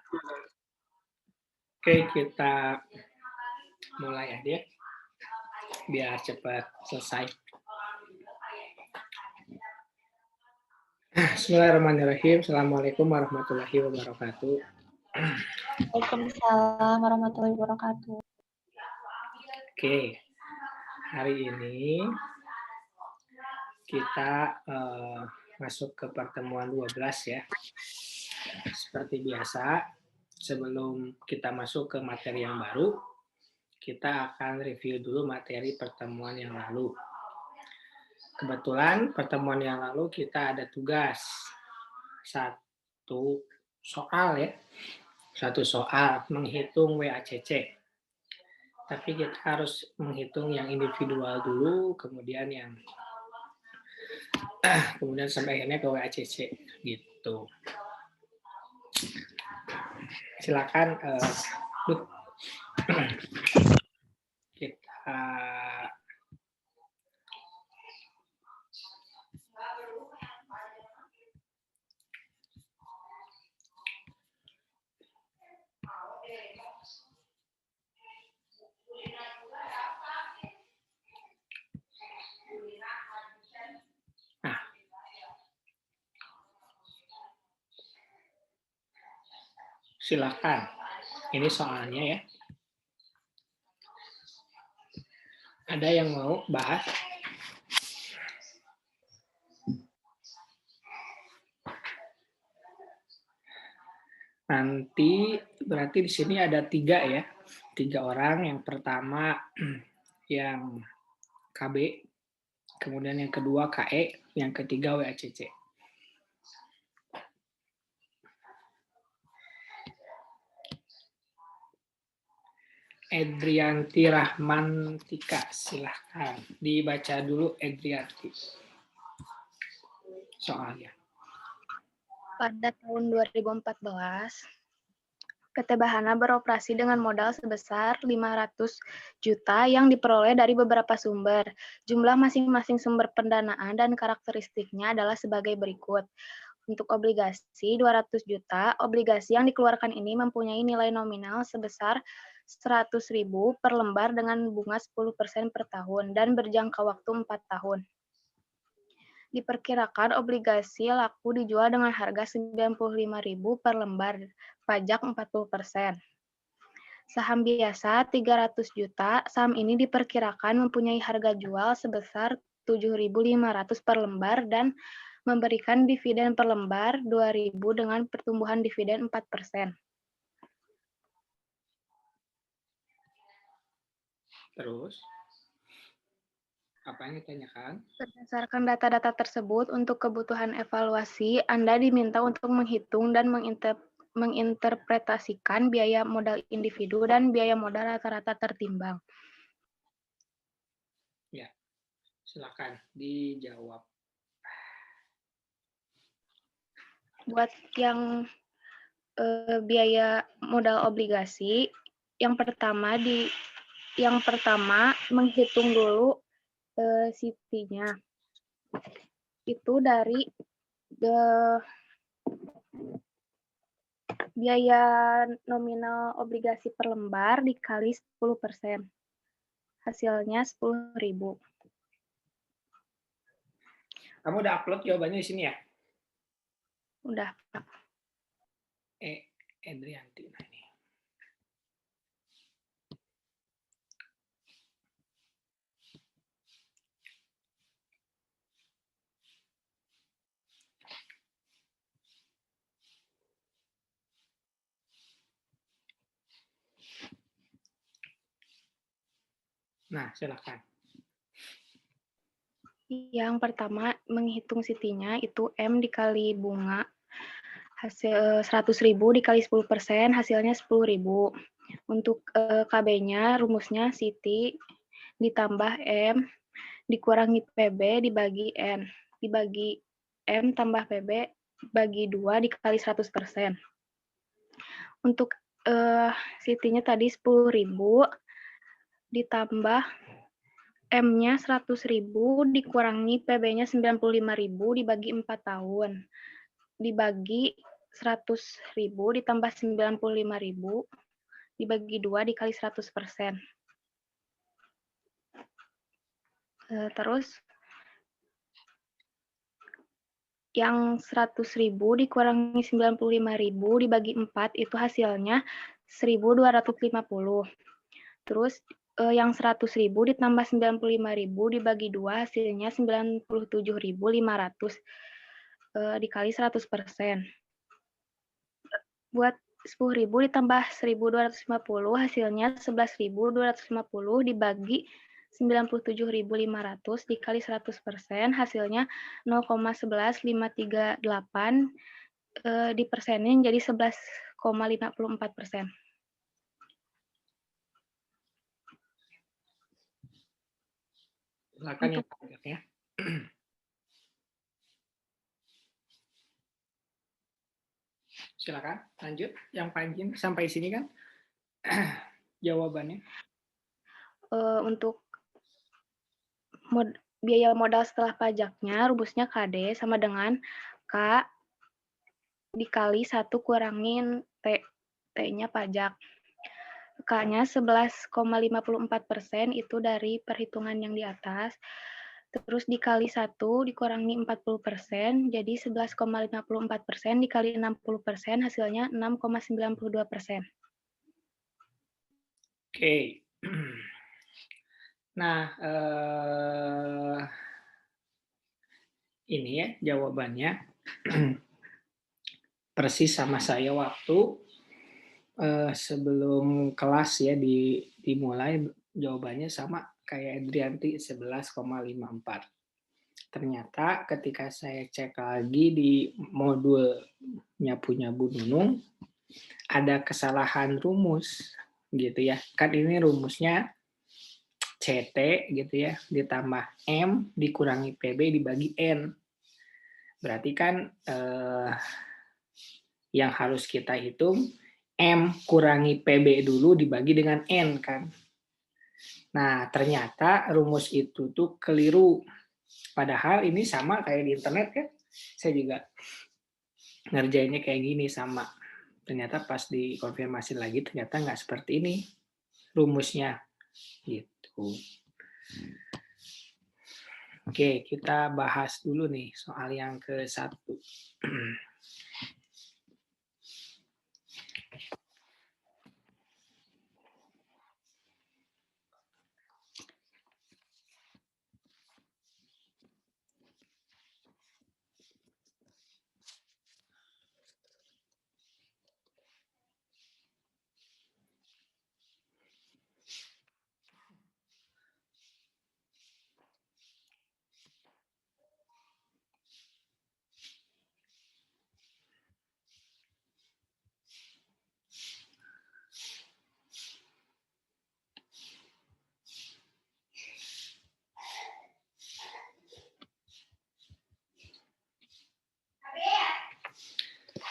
Oke, kita mulai ya, dia. Biar cepat selesai. Bismillahirrahmanirrahim. Assalamualaikum warahmatullahi wabarakatuh. Waalaikumsalam warahmatullahi wabarakatuh. Oke, hari ini kita masuk ke pertemuan 12 ya. Seperti biasa, sebelum kita masuk ke materi yang baru, kita akan review dulu materi pertemuan yang lalu. Kebetulan pertemuan yang lalu kita ada tugas. Satu soal ya. Satu soal menghitung WACC. Tapi kita harus menghitung yang individual dulu, kemudian sampai akhirnya ke WACC gitu. Silakan kita silakan. Ini soalnya ya. Ada yang mau bahas? Nanti berarti di sini ada 3 ya. 3 orang. Yang pertama yang KB, kemudian yang kedua KE, yang ketiga WACC. Edrianti Rahmantika, silahkan dibaca dulu Edrianti soalnya. Pada tahun 2014, PT Bahana beroperasi dengan modal sebesar 500 juta yang diperoleh dari beberapa sumber. Jumlah masing-masing sumber pendanaan dan karakteristiknya adalah sebagai berikut. Untuk obligasi 200 juta, obligasi yang dikeluarkan ini mempunyai nilai nominal sebesar 100.000 per lembar dengan bunga 10% per tahun dan berjangka waktu 4 tahun. Diperkirakan obligasi laku dijual dengan harga 95.000 per lembar, pajak 40%. Saham biasa 300 juta, saham ini diperkirakan mempunyai harga jual sebesar 7.500 per lembar dan memberikan dividen per lembar 2.000 dengan pertumbuhan dividen 4%. Terus, apa yang ditanyakan? Berdasarkan data-data tersebut, untuk kebutuhan evaluasi, Anda diminta untuk menghitung dan menginterpretasikan biaya modal individu dan biaya modal rata-rata tertimbang. Ya, silakan dijawab. Buat yang biaya modal obligasi, yang pertama menghitung dulu CT-nya. Itu dari biaya nominal obligasi per lembar dikali 10%. Hasilnya 10.000. Kamu udah upload jawabannya di sini ya? Udah, Pak. Edrianti. Nah, ini. Nah, silakan. Yang pertama, menghitung CT-nya itu M dikali bunga, hasil 100.000 dikali 10%, hasilnya 10.000. Untuk KB-nya, rumusnya CT ditambah M, dikurangi PB dibagi N. Dibagi M tambah PB, bagi 2 dikali 100%. Untuk CT-nya tadi 10.000, ditambah M-nya 100.000 dikurangi PB-nya 95.000 dibagi 4 tahun. Dibagi 100.000 ditambah 95.000 dibagi 2 dikali 100%. Terus yang 100.000 dikurangi 95.000 dibagi 4 itu hasilnya 1.250. Terus yang 100.000 ditambah 95.000 dibagi 2 hasilnya 97.500 dikali 100%. Buat 10.000 ditambah 1.250 hasilnya 11.250 dibagi 97.500 dikali 100% hasilnya 0,11538 dipersenin jadi 11,54%. Silakan ya. Silakan lanjut. Yang paling sampai sini kan jawabannya. Untuk biaya modal setelah pajaknya rumusnya KD sama dengan K dikali 1 kurangin T. T-nya pajak. K-nya 11,54% itu dari perhitungan yang di atas. Terus dikali 1 dikurangi 40%, jadi 11,54% dikali 60% hasilnya 6,92%. Oke. Nah, ini ya jawabannya. Persis sama saya waktu sebelum kelas ya dimulai, jawabannya sama kayak Edrianti 11,54. Ternyata ketika saya cek lagi di modulnya punya Bu Nunung, ada kesalahan rumus gitu ya. Kan ini rumusnya CT gitu ya, ditambah M dikurangi PB dibagi N. Berarti kan yang harus kita hitung M kurangi PB dulu dibagi dengan N kan. Nah, ternyata rumus itu tuh keliru. Padahal ini sama kayak di internet kan. Saya juga ngerjainnya kayak gini sama. Ternyata pas dikonfirmasi lagi ternyata nggak seperti ini rumusnya. Gitu. Oke, kita bahas dulu nih soal yang ke-1.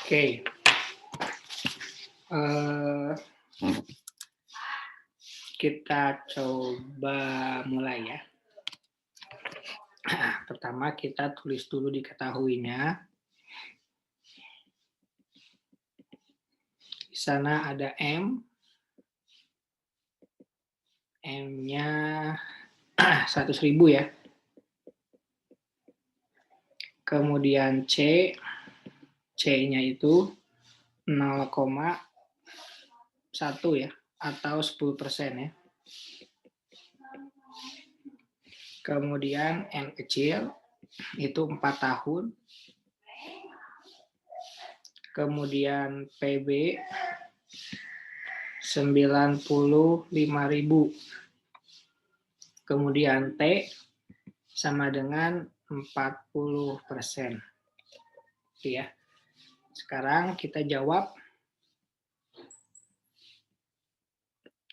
Oke. Kita coba mulai ya. Pertama kita tulis dulu diketahuinya. Di sana ada M. M-nya 100.000 ya. Kemudian C. C-nya itu 0,1 ya, atau 10% ya. Kemudian N kecil itu 4 tahun. Kemudian PB 95.000. Kemudian T sama dengan 40%. Ya. Sekarang kita jawab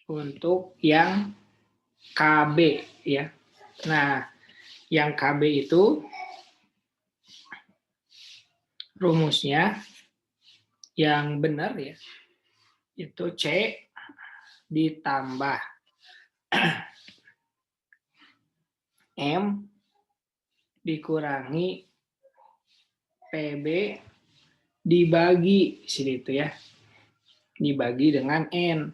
untuk yang KB ya. Nah, yang KB itu rumusnya yang benar ya. Itu C ditambah M dikurangi PB dibagi sini itu ya. Dibagi dengan N.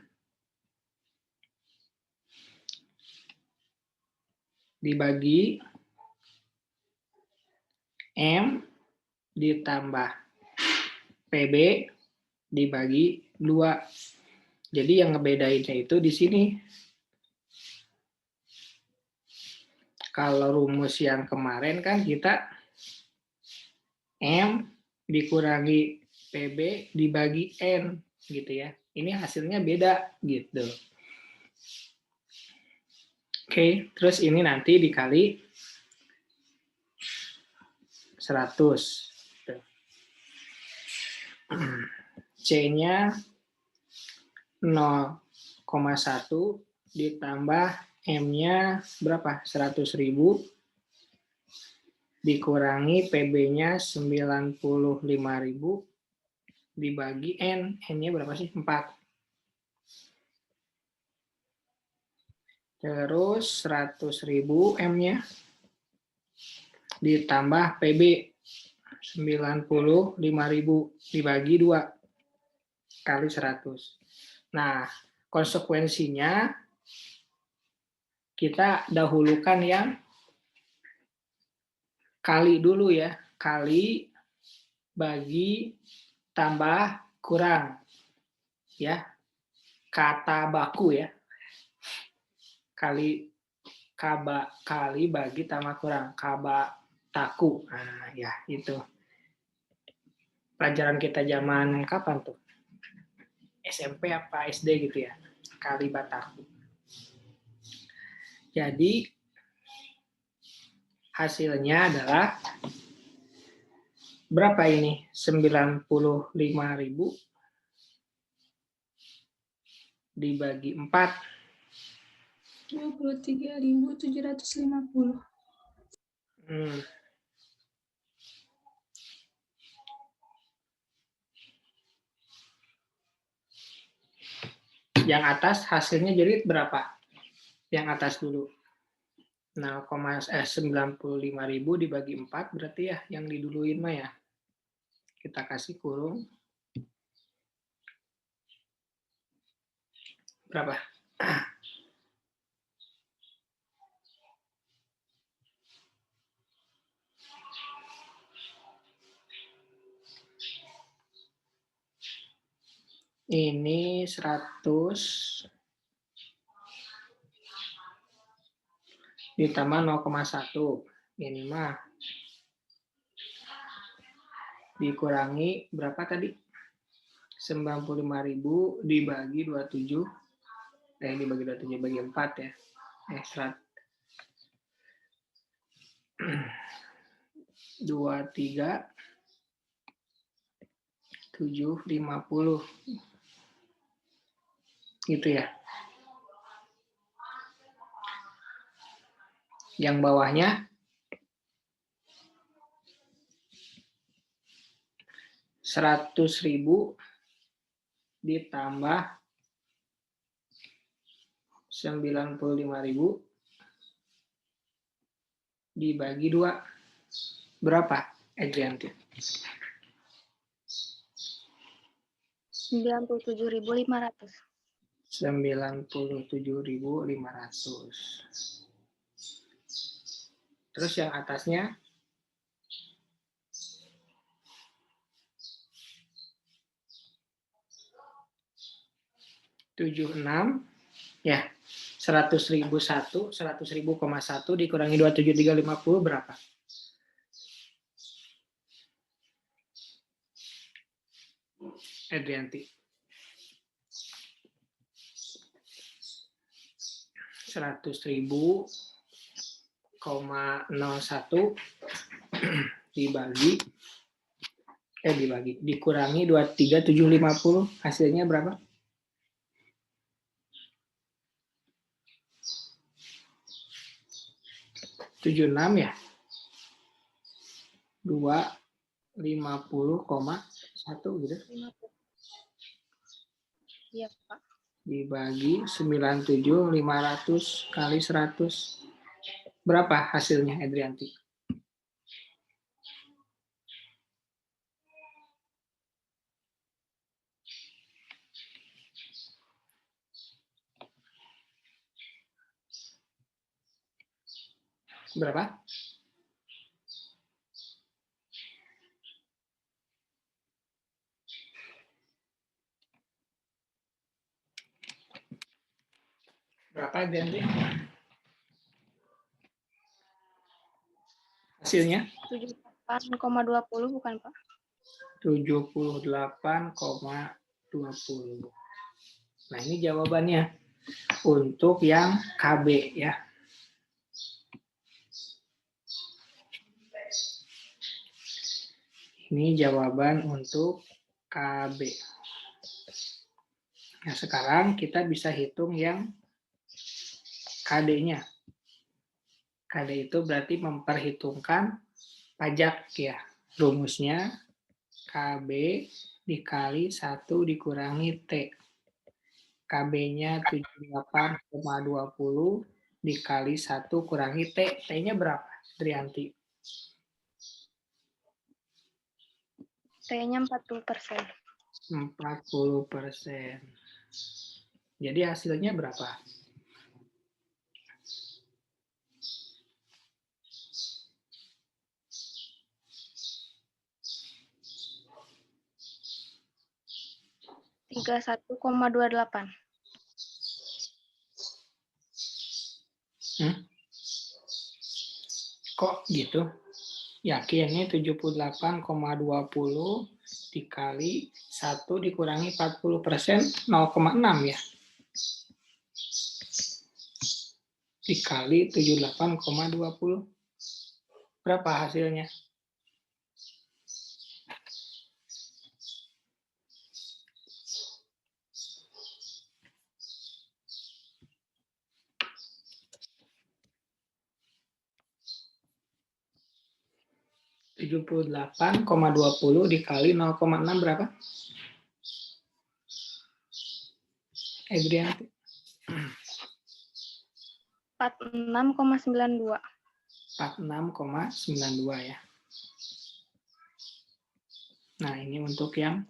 Dibagi M ditambah PB dibagi 2. Jadi yang ngebedainnya itu di sini. Kalau rumus yang kemarin kan kita M dikurangi PB dibagi N gitu ya. Ini hasilnya beda gitu. Oke, terus ini nanti dikali 100. C-nya 0,1 ditambah M-nya berapa? 100.000 dikurangi PB-nya 95.000 dibagi N. N-nya berapa sih? 4. Terus 100.000 M-nya ditambah PB 95.000 dibagi 2 kali 100. Nah, konsekuensinya kita dahulukan yang kali dulu ya. Kali bagi tambah kurang. Ya. Kata baku ya. Kali bagi tambah kurang. Kaba taku. Nah, ya itu. Pelajaran kita zaman kapan tuh? SMP apa SD gitu ya. Kali bataku. Jadi hasilnya adalah berapa ini? 95.000 dibagi 4. 23.750. Yang atas hasilnya jadi berapa? Yang atas dulu. 95.000 dibagi 4 berarti ya yang diduluin mah ya. Kita kasih kurung. Berapa? Ini 100 ditambah 0,1. Ini mah dikurangi berapa tadi? 95.000 dibagi 27. Dibagi 27 bagi 4 ya. 23 750 gitu ya. Yang bawahnya 100.000 ditambah 95.000 dibagi 2. Berapa, Adrianti? 97.500. 97.500. Terus yang atasnya 76 ya. 100.001 100.000,1 dikurangi 27350 berapa? Adrianti. 100.000,01 dikurangi 23750 hasilnya berapa? 76 ya. 250,1 gitu. Iya, Pak. Dibagi 97.500 kali 100. Berapa hasilnya, Adrianti? Berapa? Berapa Denti? Hasilnya? 78,20 bukan Pak? 78,20. Nah, ini jawabannya untuk yang KB ya. Ini jawaban untuk KB. Nah, sekarang kita bisa hitung yang KD-nya. KD itu berarti memperhitungkan pajak ya. Rumusnya KB dikali 1 dikurangi T. KB-nya 78,20 dikali 1 kurangi T. T-nya berapa, Trianti? T-nya 40%. 40%. Jadi hasilnya berapa? $31,28. Kok gitu? Yakin ini 78,20 dikali 1 dikurangi 40%, 0,6 ya. Dikali 78,20. Berapa hasilnya? $78,20 dikali 0,6 berapa? Adrian. 46,92. 46,92 ya. Nah, ini untuk yang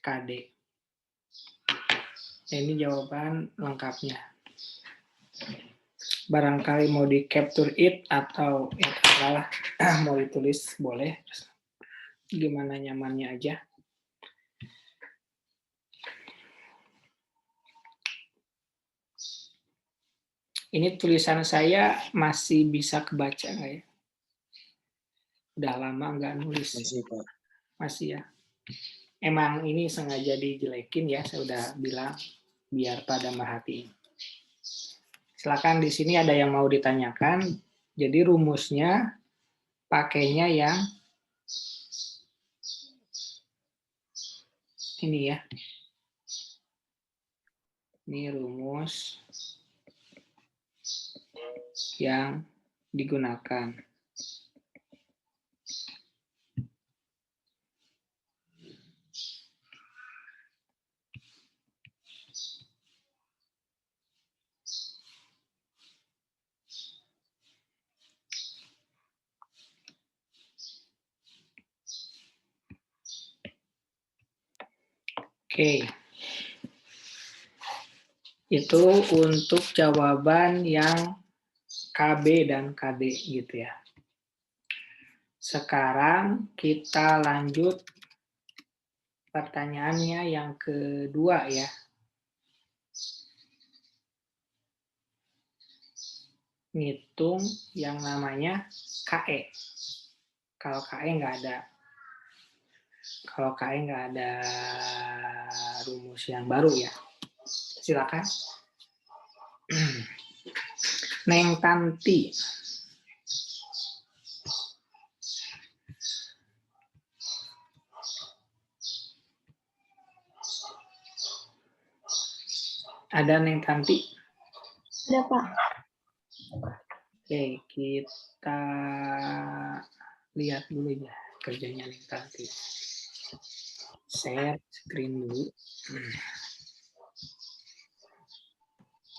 KD. Ini jawaban lengkapnya. Barangkali mau di capture it atau ya terserah mau ditulis boleh. Gimana nyamannya aja. Ini tulisan saya masih bisa kebaca nggak ya? Udah lama nggak nulis. Masih, Pak. Masih ya. Emang ini sengaja dijelekin ya, saya udah bilang biar pada merhatiin. Silakan di sini ada yang mau ditanyakan. Jadi rumusnya pakainya yang ini ya. Ini rumus yang digunakan. Oke. Itu untuk jawaban yang KB dan KD gitu ya. Sekarang kita lanjut pertanyaannya yang kedua ya. Ngitung yang namanya KE. Kalau KE nggak ada. Kalau KE nggak ada rumus yang baru ya. Silakan. Neng Tanti. Ada Neng Tanti? Ada Pak. Oke, kita lihat dulu ya kerjanya Neng Tanti. Share screen dulu.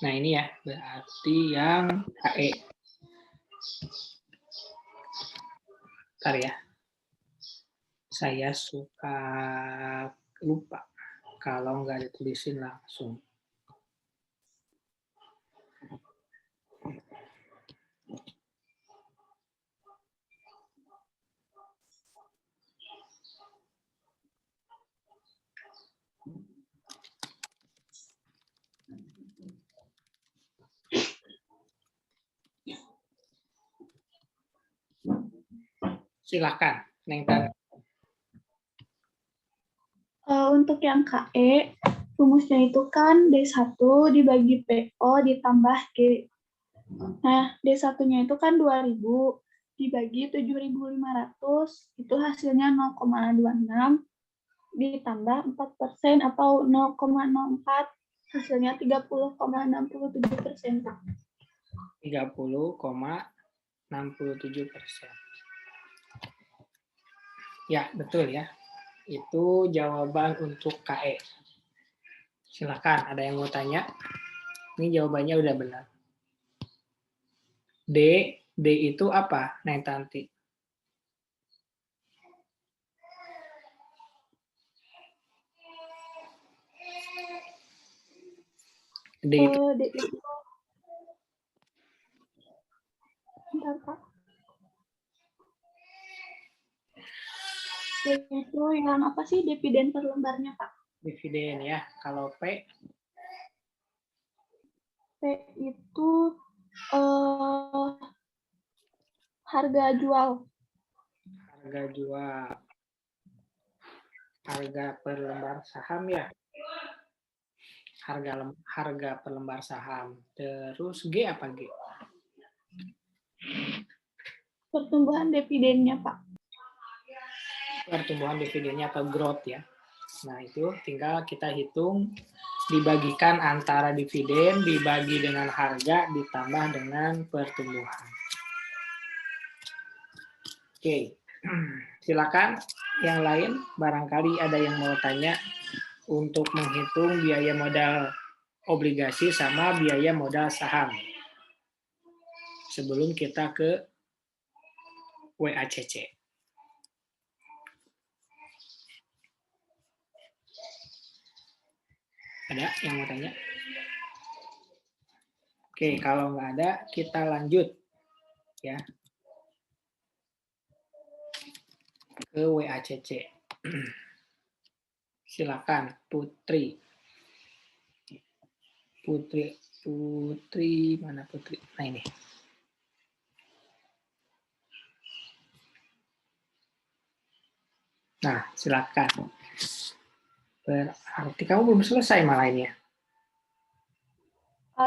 Nah ini ya, berarti yang KE. Bentar ya. Saya suka lupa kalau nggak ditulisin langsung. Silakan, Neng Tan. Untuk yang KE, rumusnya itu kan D1 dibagi PO ditambah G. Nah, D1-nya itu kan 2.000 dibagi 7.500, itu hasilnya 0,26 ditambah 4% atau 0,04, hasilnya 30,67%, Pak. 30,67%. Ya, betul ya. Itu jawaban untuk KE. Silakan, ada yang mau tanya? Ini jawabannya udah benar. D itu apa, Neng Tanti? D itu D itu, bentar, Pak. D itu yang apa sih dividen per lembarnya, Pak? dividen ya. Kalau P? P itu harga jual. Harga jual. Harga per lembar saham ya. Harga per lembar saham. Terus G apa G? Pertumbuhan dividennya, Pak. Pertumbuhan dividennya atau growth ya. Nah, itu tinggal kita hitung, dibagikan antara dividen, dibagi dengan harga, ditambah dengan pertumbuhan. Oke, silakan yang lain, barangkali ada yang mau tanya untuk menghitung biaya modal obligasi sama biaya modal saham. Sebelum kita ke WACC. Ada yang mau tanya? Oke, kalau nggak ada, kita lanjut ya ke WACC. Silakan, Putri. Putri, mana Putri? Nah ini. Nah, silakan. Berarti kamu belum selesai malah ini ya?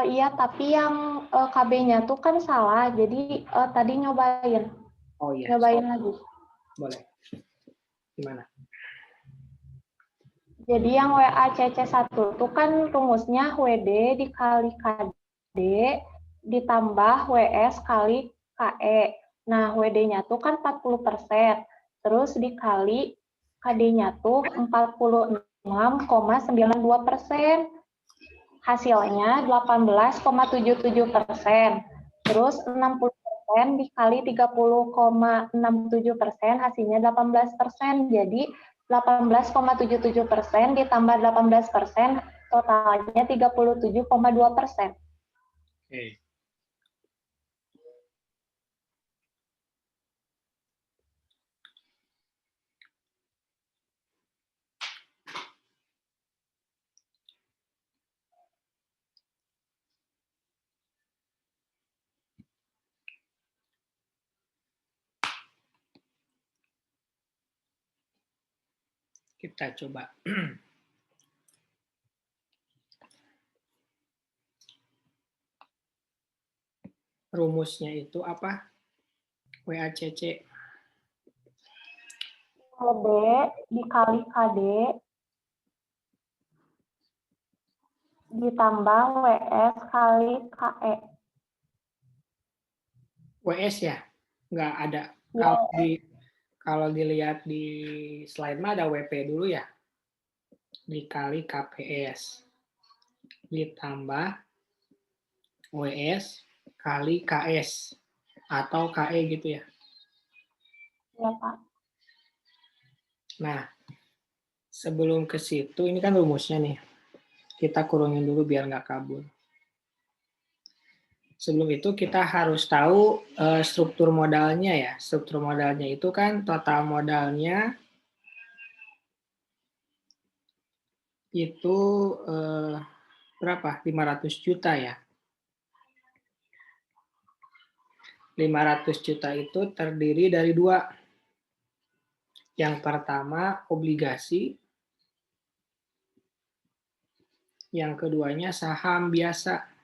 Iya, tapi yang KB-nya tuh kan salah, jadi tadi nyobain. Oh iya. Nyobain lagi. Boleh. Gimana? Jadi yang WACC 1 itu kan rumusnya WD dikali KD ditambah WS kali KE. Nah, WD-nya tuh kan 40%, terus dikali KD-nya tuh 46,92%. Hasilnya 18,77%. Terus 60% dikali 30,67%, hasilnya 18%. Jadi 18,77% ditambah 18%, totalnya 37,2%. Oke. Kita coba. Rumusnya itu apa? WACC. KD dikali KD ditambah WS kali KE. WS ya? Nggak ada. Ya. Kalau dilihat di slide mah ada WP dulu ya. Dikali KPS. Ditambah WS kali KS. Atau KE gitu ya. Ya, Pak. Nah, sebelum ke situ, ini kan rumusnya nih. Kita kurungin dulu biar nggak kabur. Sebelum itu kita harus tahu struktur modalnya ya. Struktur modalnya itu kan total modalnya itu berapa? 500 juta ya. 500 juta itu terdiri dari dua. Yang pertama obligasi, yang keduanya saham biasa.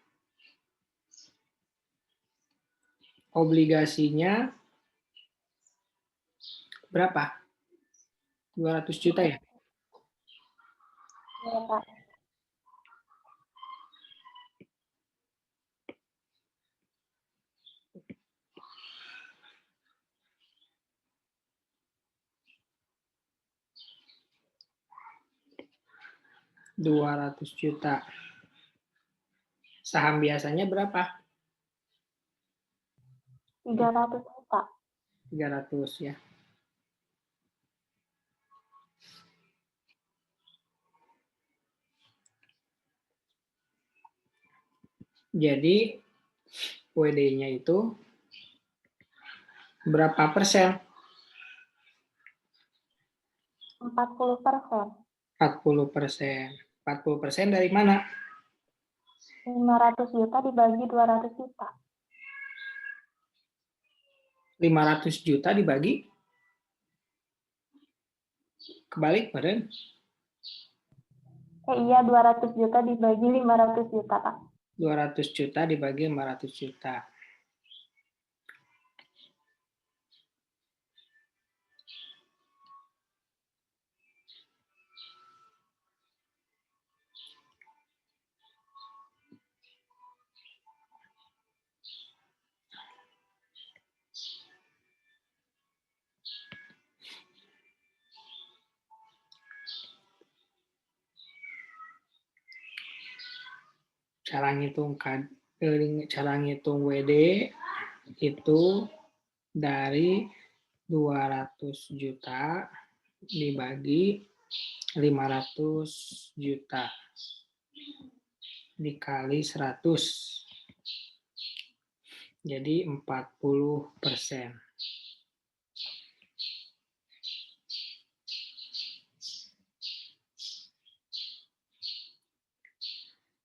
Obligasinya berapa? 200 juta ya? Iya, Pak. $200 juta. Saham biasanya berapa? 300 juta. 300 ya. Jadi WD-nya itu berapa persen? 40%. 40%. 40% dari mana? 500 juta dibagi 200 juta. 500 juta dibagi? Kebalik, Meren. Iya, 200 juta dibagi 500 juta, Pak. 200 juta dibagi 500 juta. Cara ngitung WD itu dari 200 juta dibagi 500 juta dikali 100. Jadi 40%.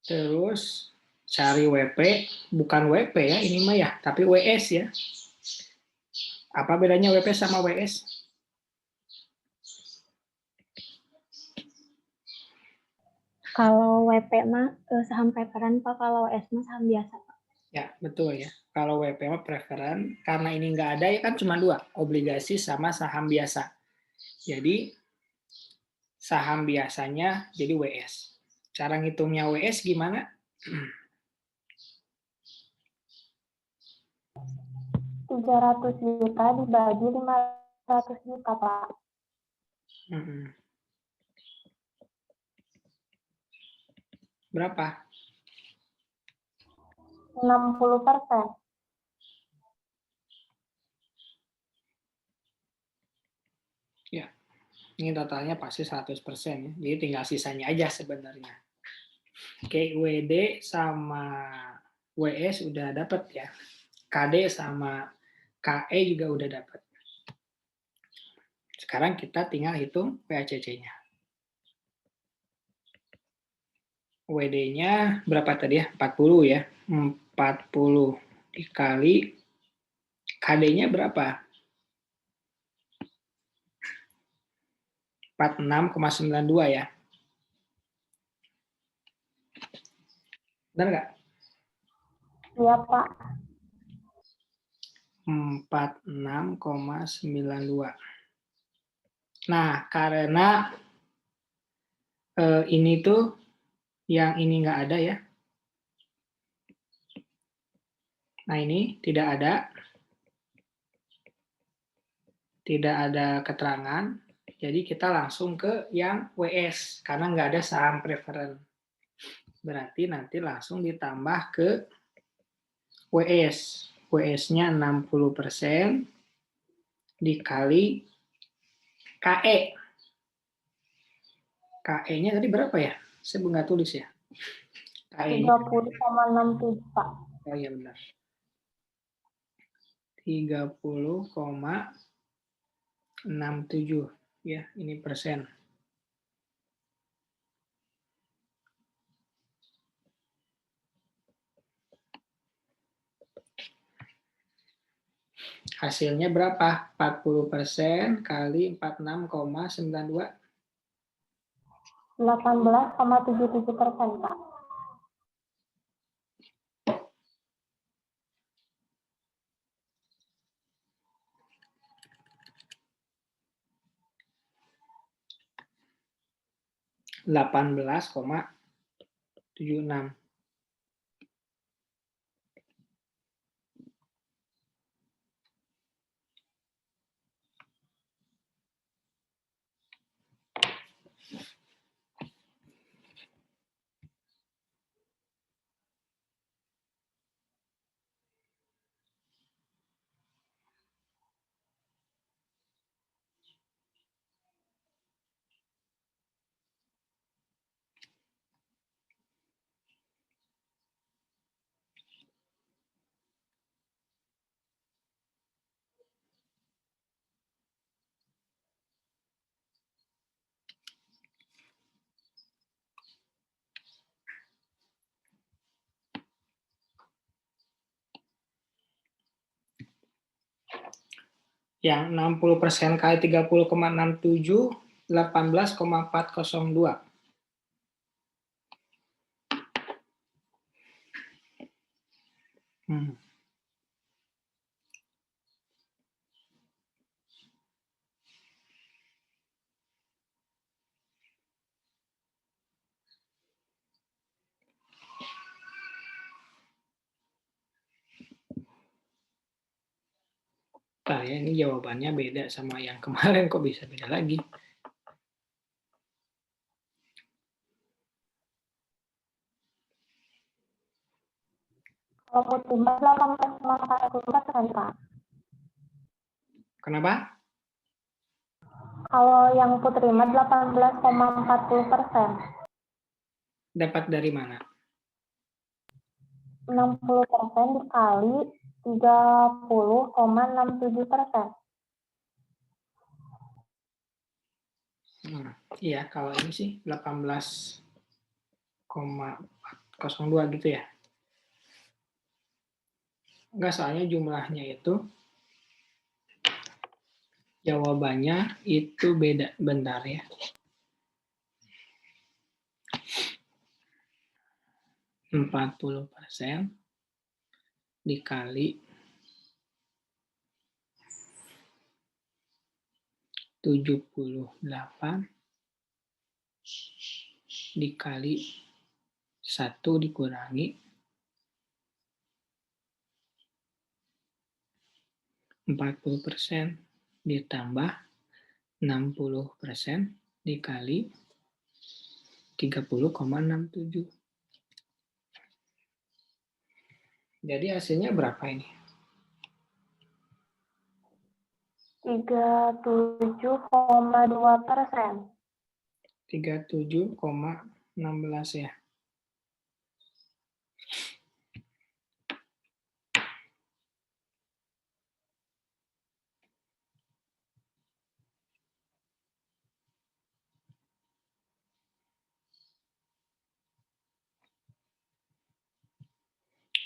Terus cari WP, bukan WP ya, ini mah ya, tapi WS ya. Apa bedanya WP sama WS? Kalau WP mah saham preferen, Pak. Kalau WS mah saham biasa, Pak. Ya, betul ya. Kalau WP mah preferen, karena ini nggak ada ya kan cuma dua, obligasi sama saham biasa. Jadi saham biasanya jadi WS. Cara ngitungnya WS gimana? 300 juta dibagi 500 juta, Pak. Berapa? 60%. Ya, ini totalnya pasti 100% ya. Jadi tinggal sisanya aja sebenarnya. Oke, WD sama WS udah dapat ya. KD sama KE juga udah dapat. Sekarang kita tinggal hitung WACC-nya. WD-nya berapa tadi ya? 40 ya. 40 dikali KD-nya berapa? 46,92 ya. Benar nggak? Iya, Pak. 46,92. Nah, karena ini tuh yang ini nggak ada ya. Nah, ini tidak ada keterangan. Jadi kita langsung ke yang WS karena nggak ada saham preferen. Berarti nanti langsung ditambah ke WS. WS-nya 60% dikali KE. KE-nya tadi berapa ya? Saya nggak tulis ya. KE-nya 30,67, Pak. Oh iya benar. 30,67 ya, ini persen. Hasilnya berapa? 40% kali 46,92. 18,77%, Pak. ,76. Yang 60% kali 30,67, 18,402. Nah, ya, ini jawabannya beda sama yang kemarin, kok bisa beda lagi? Kalau putih emas 18,40%, Pak. Kenapa? Kalau yang putri emas 18,40%. Dapat dari mana? 60% dikali 30,67%. Iya, kalau ini sih 18,402 gitu ya. Enggak, soalnya jumlahnya itu jawabannya itu beda. Bentar ya. %40 dikali 78 dikali 1 dikurangi 40% ditambah 60% dikali 30,67. Jadi hasilnya berapa ini? 37,2%. 37,16 ya.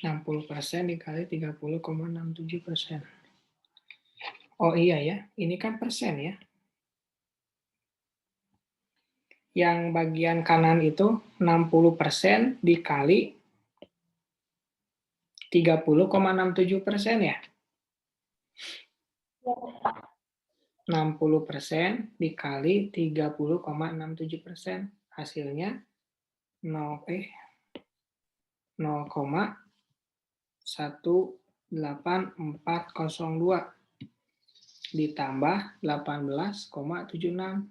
%60 dikali 30,67%. Oh iya ya, ini kan persen ya. Yang bagian kanan itu 60% dikali 30,67% ya. 60% dikali 30,67%. Hasilnya 0,18402 ditambah 18,76.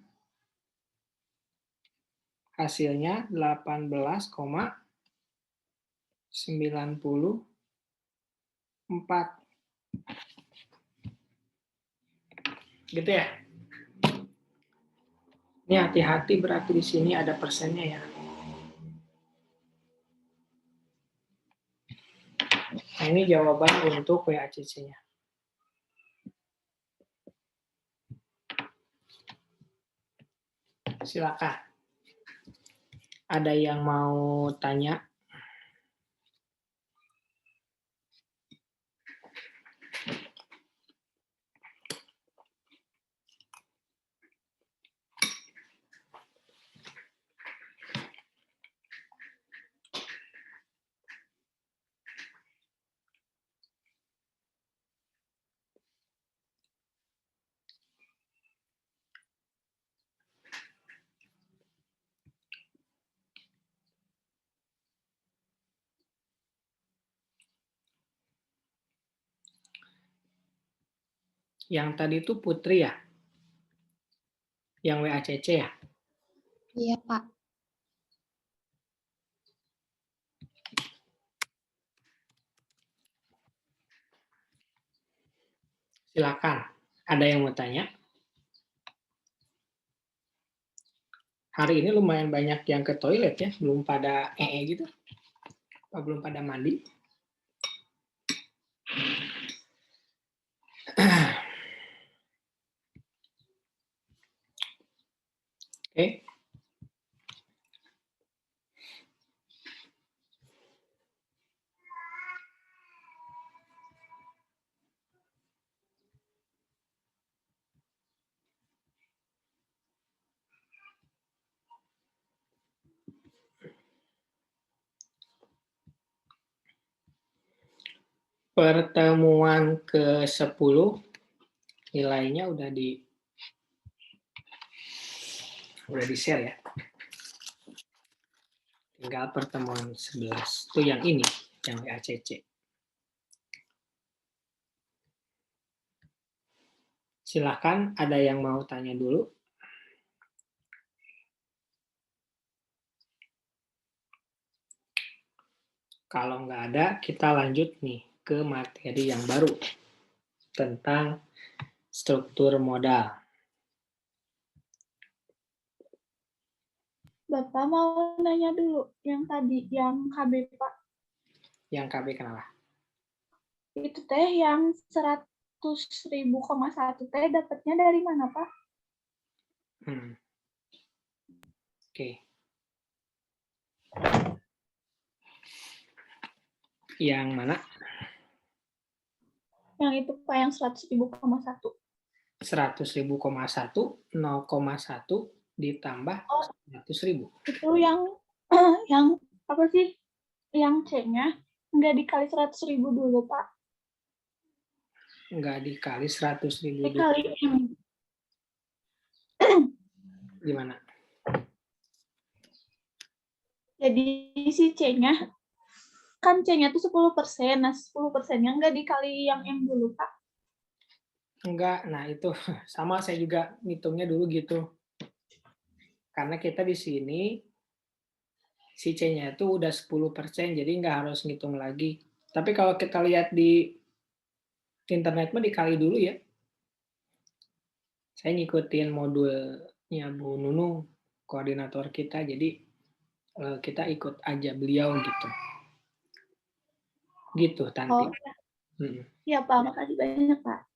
Hasilnya 18,94. Gitu ya. Ini hati-hati, berarti di sini ada persennya ya. Nah, ini jawaban untuk WACC-nya. Silakan. Ada yang mau tanya? Yang tadi itu Putri ya? Yang WACC ya? Iya, Pak. Silakan. Ada yang mau tanya? Hari ini lumayan banyak yang ke toilet ya, belum pada gitu. Belum pada mandi. Oke. Pertemuan ke-10 nilainya udah di-share ya. Tinggal pertemuan 11. Itu yang ini, yang WACC. Silakan, ada yang mau tanya dulu? Kalau nggak ada, kita lanjut nih ke materi yang baru tentang struktur modal. Bapak mau nanya dulu yang tadi, yang KB, Pak. Yang KB kenapa? Itu teh yang 100.000,1 teh dapatnya dari mana, Pak? Oke. Yang mana? Yang itu, Pak, yang 100.000,1. 100.000,1, 0,1 ditambah 100.000. Itu yang apa sih? Yang C-nya nggak dikali 100.000 dulu, Pak. Nggak dikali 100.000 dulu. Dikali M. Gimana? Jadi si C-nya, kan C-nya tuh 10%. Nah, 10%-nya nggak dikali yang M dulu, Pak. Enggak, nah itu sama saya juga ngitungnya dulu gitu. Karena kita di sini si C-nya itu udah 10%, jadi nggak harus ngitung lagi. Tapi kalau kita lihat di internet mah dikali dulu ya. Saya ngikutin modulnya Bu Nunu, koordinator kita, jadi kita ikut aja beliau gitu. Gitu, Tanti. Oh, iya, Pak. Makasih banyak, Pak.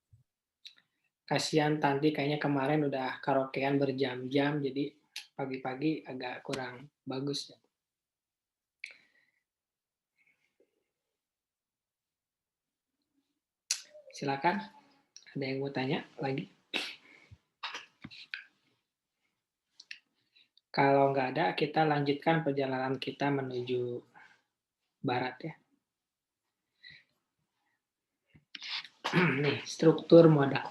Kasihan Tanti kayaknya kemarin udah karaokean berjam-jam, jadi pagi-pagi agak kurang bagus ya. Silakan, ada yang mau tanya lagi? Kalau nggak ada, kita lanjutkan perjalanan kita menuju barat ya. Nih, struktur modal.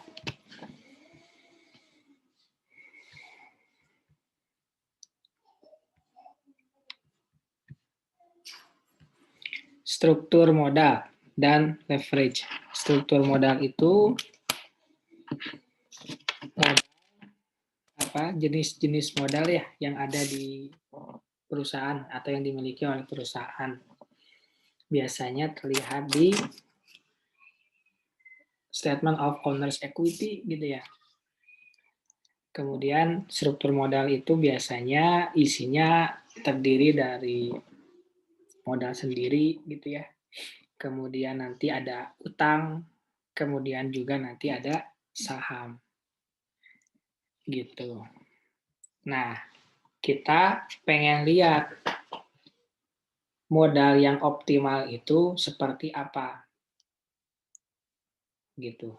Struktur modal dan leverage. Struktur modal itu jenis-jenis modal ya yang ada di perusahaan atau yang dimiliki oleh perusahaan. Biasanya terlihat di statement of owner's equity gitu ya. Kemudian struktur modal itu biasanya isinya terdiri dari modal sendiri gitu ya. kemudian nanti ada utang, kemudian juga nanti ada saham. Gitu. Nah, kita pengen lihat modal yang optimal itu seperti apa. Gitu.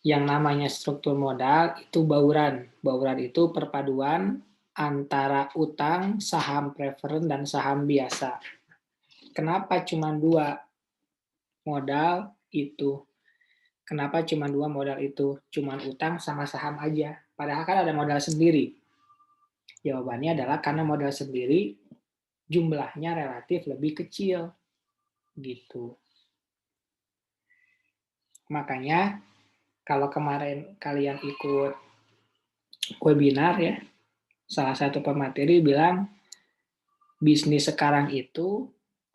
Yang namanya struktur modal itu bauran. Bauran itu perpaduan antara utang, saham preferen, dan saham biasa. Kenapa cuma 2 modal itu? Kenapa cuma 2 modal itu? Cuma utang sama saham aja. Padahal kan ada modal sendiri. Jawabannya adalah karena modal sendiri jumlahnya relatif lebih kecil. Gitu. Makanya kalau kemarin kalian ikut webinar ya, salah satu pemateri bilang bisnis sekarang itu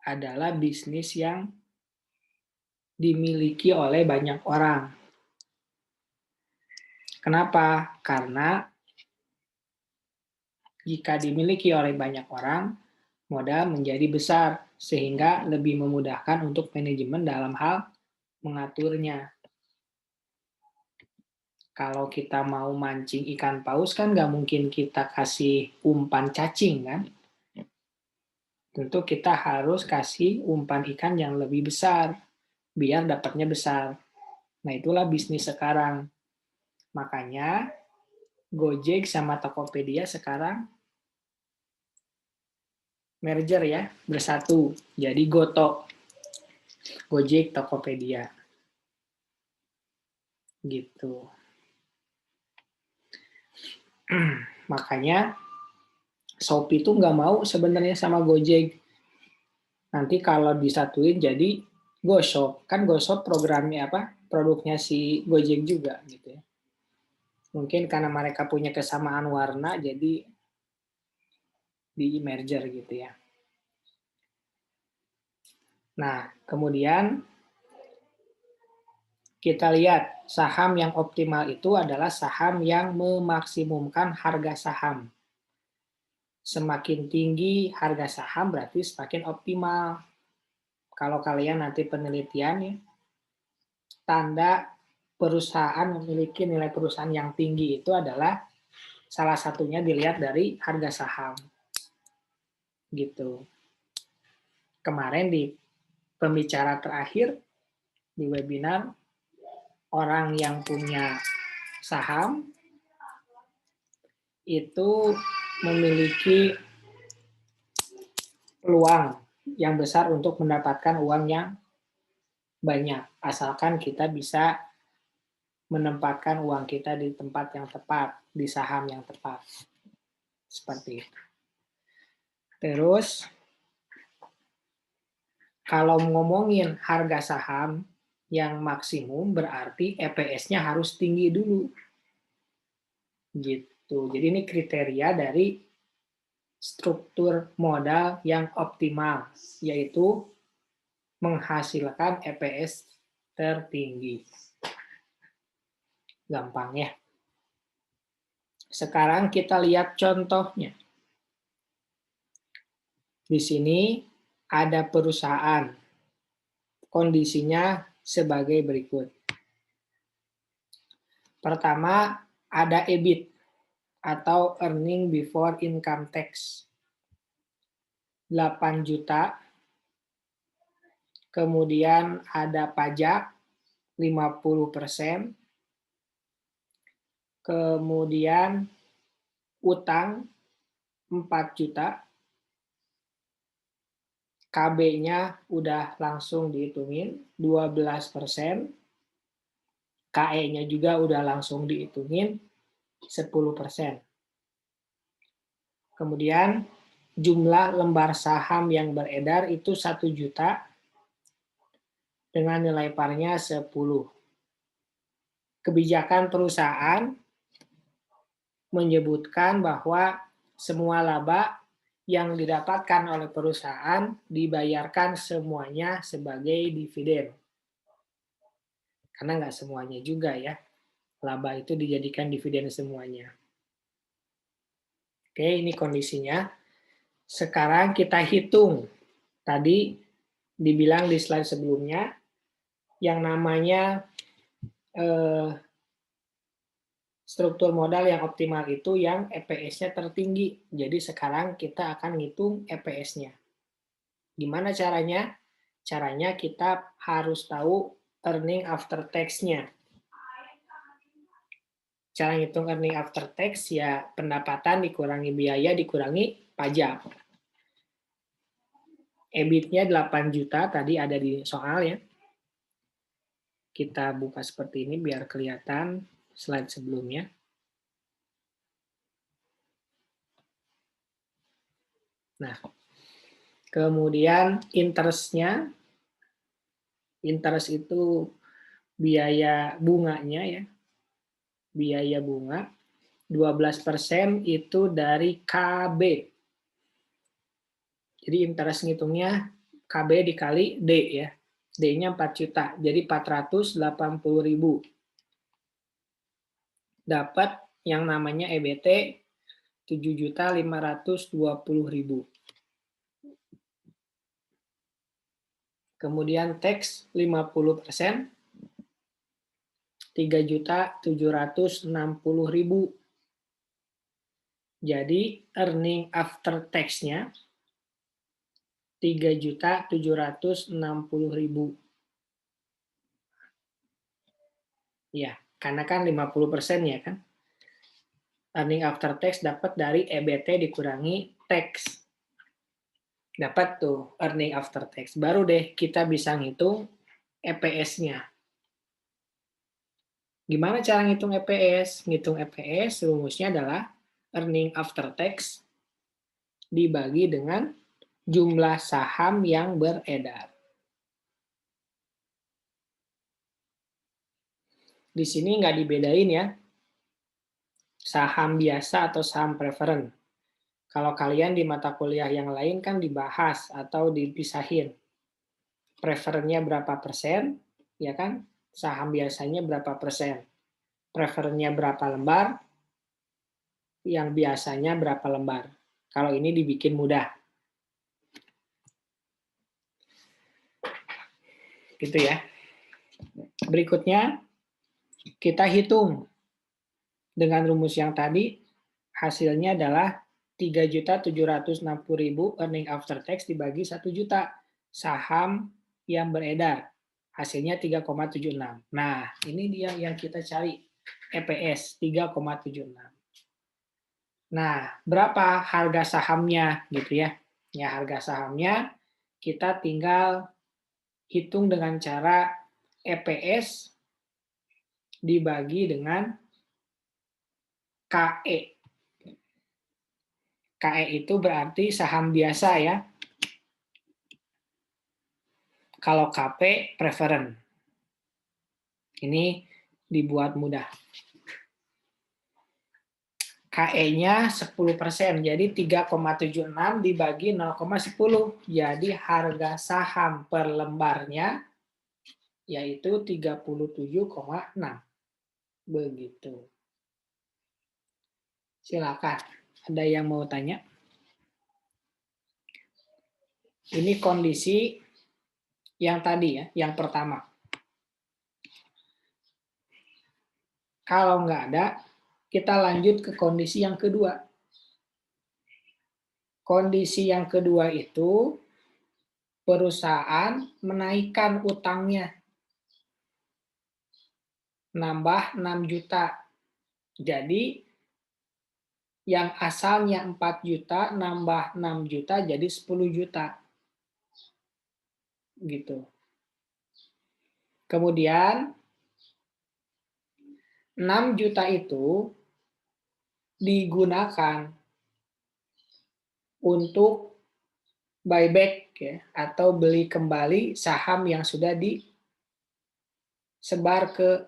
adalah bisnis yang dimiliki oleh banyak orang. Kenapa? Karena jika dimiliki oleh banyak orang, modal menjadi besar sehingga lebih memudahkan untuk manajemen dalam hal mengaturnya. Kalau kita mau mancing ikan paus kan nggak mungkin kita kasih umpan cacing kan? Tentu kita harus kasih umpan ikan yang lebih besar biar dapatnya besar. Nah itulah bisnis sekarang. Makanya Gojek sama Tokopedia sekarang merger ya, bersatu. Jadi Goto. Gojek, Tokopedia. Gitu. Makanya Shopee itu nggak mau sebenarnya sama Gojek. Nanti kalau disatuin jadi GoShop. Kan GoShop programnya apa? Produknya si Gojek juga gitu ya. Mungkin karena mereka punya kesamaan warna jadi di merger gitu ya. Nah, kemudian kita lihat saham yang optimal itu adalah saham yang memaksimumkan harga saham. Semakin tinggi harga saham berarti semakin optimal. Kalau kalian nanti penelitian ya, tanda perusahaan memiliki nilai perusahaan yang tinggi itu adalah salah satunya dilihat dari harga saham. Gitu. Kemarin di pembicara terakhir di webinar, orang yang punya saham itu memiliki peluang yang besar untuk mendapatkan uang yang banyak, asalkan kita bisa menempatkan uang kita di tempat yang tepat, di saham yang tepat. Seperti itu. Terus, kalau ngomongin harga saham yang maksimum berarti EPS-nya harus tinggi dulu. Gitu. Jadi ini kriteria dari struktur modal yang optimal, yaitu menghasilkan EPS tertinggi. Gampang ya. Sekarang kita lihat contohnya. Di sini ada perusahaan. Kondisinya sebagai berikut. Pertama, ada EBIT atau earning before income tax. 8 juta. Kemudian ada pajak 50%. Kemudian utang 4 juta. KB-nya udah langsung dihitungin 12%. KE-nya juga udah langsung dihitungin 10%. Kemudian jumlah lembar saham yang beredar itu 1 juta dengan nilai parnya 10. Kebijakan perusahaan menyebutkan bahwa semua laba yang didapatkan oleh perusahaan dibayarkan semuanya sebagai dividen. Karena nggak semuanya juga ya. Laba itu dijadikan dividen semuanya. Oke, ini kondisinya. Sekarang kita hitung. Tadi dibilang di slide sebelumnya, yang namanya struktur modal yang optimal itu yang EPS-nya tertinggi. Jadi sekarang kita akan ngitung EPS-nya. Gimana caranya? Caranya kita harus tahu earning after tax-nya. Cara ngitung earning after tax ya pendapatan dikurangi biaya dikurangi pajak. EBIT-nya 8 juta, tadi ada di soal ya. Kita buka seperti ini biar kelihatan slide sebelumnya. Nah, kemudian interest-nya, interest itu biaya bunganya ya, biaya bunga, 12% itu dari KB. Jadi interest ngitungnya KB dikali D ya, D-nya 4 juta, jadi 480.000. Dapat yang namanya EBT 7.520.000. Kemudian tax 50%, 3.760.000. Jadi earning after tax-nya 3.760.000. Ya, karena kan 50% ya kan. Earning after tax dapat dari EBT dikurangi tax. Dapat tuh earning after tax. Baru deh kita bisa ngitung EPS-nya. Gimana cara ngitung EPS? Ngitung EPS rumusnya adalah earning after tax dibagi dengan jumlah saham yang beredar. Di sini nggak dibedain ya, saham biasa atau saham preferen. Kalau kalian di mata kuliah yang lain kan dibahas atau dipisahin. Preferennya berapa persen, ya kan? Saham biasanya berapa persen. Preferennya berapa lembar, yang biasanya berapa lembar. Kalau ini dibikin mudah. Gitu ya. Berikutnya, kita hitung. Dengan rumus yang tadi, hasilnya adalah 3.760.000 earning after tax dibagi 1 juta saham yang beredar. Hasilnya 3,76. Nah, ini dia yang kita cari. EPS 3,76. Nah, berapa harga sahamnya gitu ya? Ya, harga sahamnya kita tinggal hitung dengan cara EPS dibagi dengan KE. KE itu berarti saham biasa ya. Kalau KP preferen. Ini dibuat mudah. KE-nya 10%, jadi 3,76 dibagi 0,10. Jadi harga saham per lembarnya yaitu 37,6. Begitu. Silakan. Ada yang mau tanya? Ini kondisi yang tadi ya, yang pertama. Kalau nggak ada, kita lanjut ke kondisi yang kedua. Kondisi yang kedua itu perusahaan menaikkan utangnya. Nambah 6 juta. Jadi yang asalnya 4 juta nambah 6 juta jadi 10 juta. Gitu. Kemudian 6 juta itu digunakan untuk buyback ya, atau beli kembali saham yang sudah disebar ke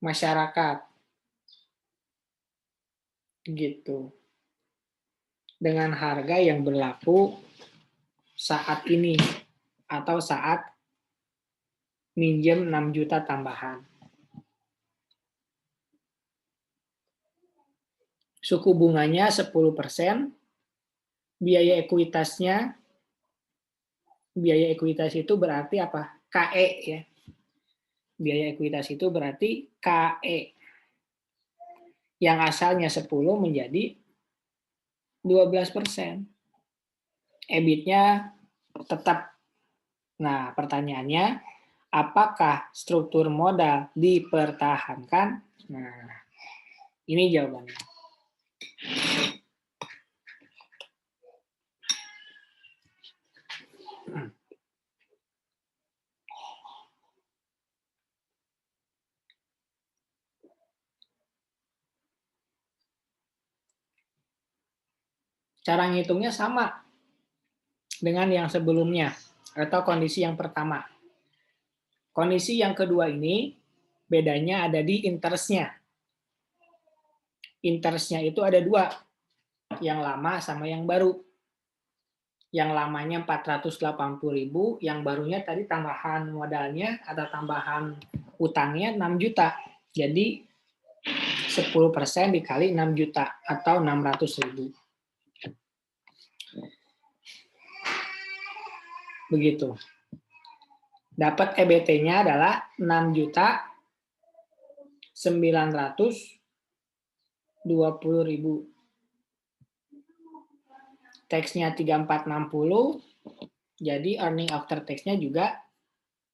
masyarakat. Gitu. Dengan harga yang berlaku saat ini atau saat minjem 6 juta tambahan. Suku bunganya 10%, biaya ekuitasnya biaya ekuitas itu berarti apa? KE ya. Biaya ekuitas itu berarti KE. Yang asalnya 10 menjadi 12%. EBIT-nya tetap. Nah, pertanyaannya, apakah struktur modal dipertahankan? Nah, ini jawabannya. Cara ngitungnya sama dengan yang sebelumnya atau kondisi yang pertama. Kondisi yang kedua ini bedanya ada di interest-nya. Interest-nya itu ada dua, yang lama sama yang baru. Yang lamanya 480.000, yang barunya tadi tambahan modalnya atau tambahan utangnya 6 juta. Jadi 10% dikali 6 juta atau 600.000. Begitu. Dapat EBT-nya adalah 6.920.000. Tax-nya 3460, jadi earning after tax-nya juga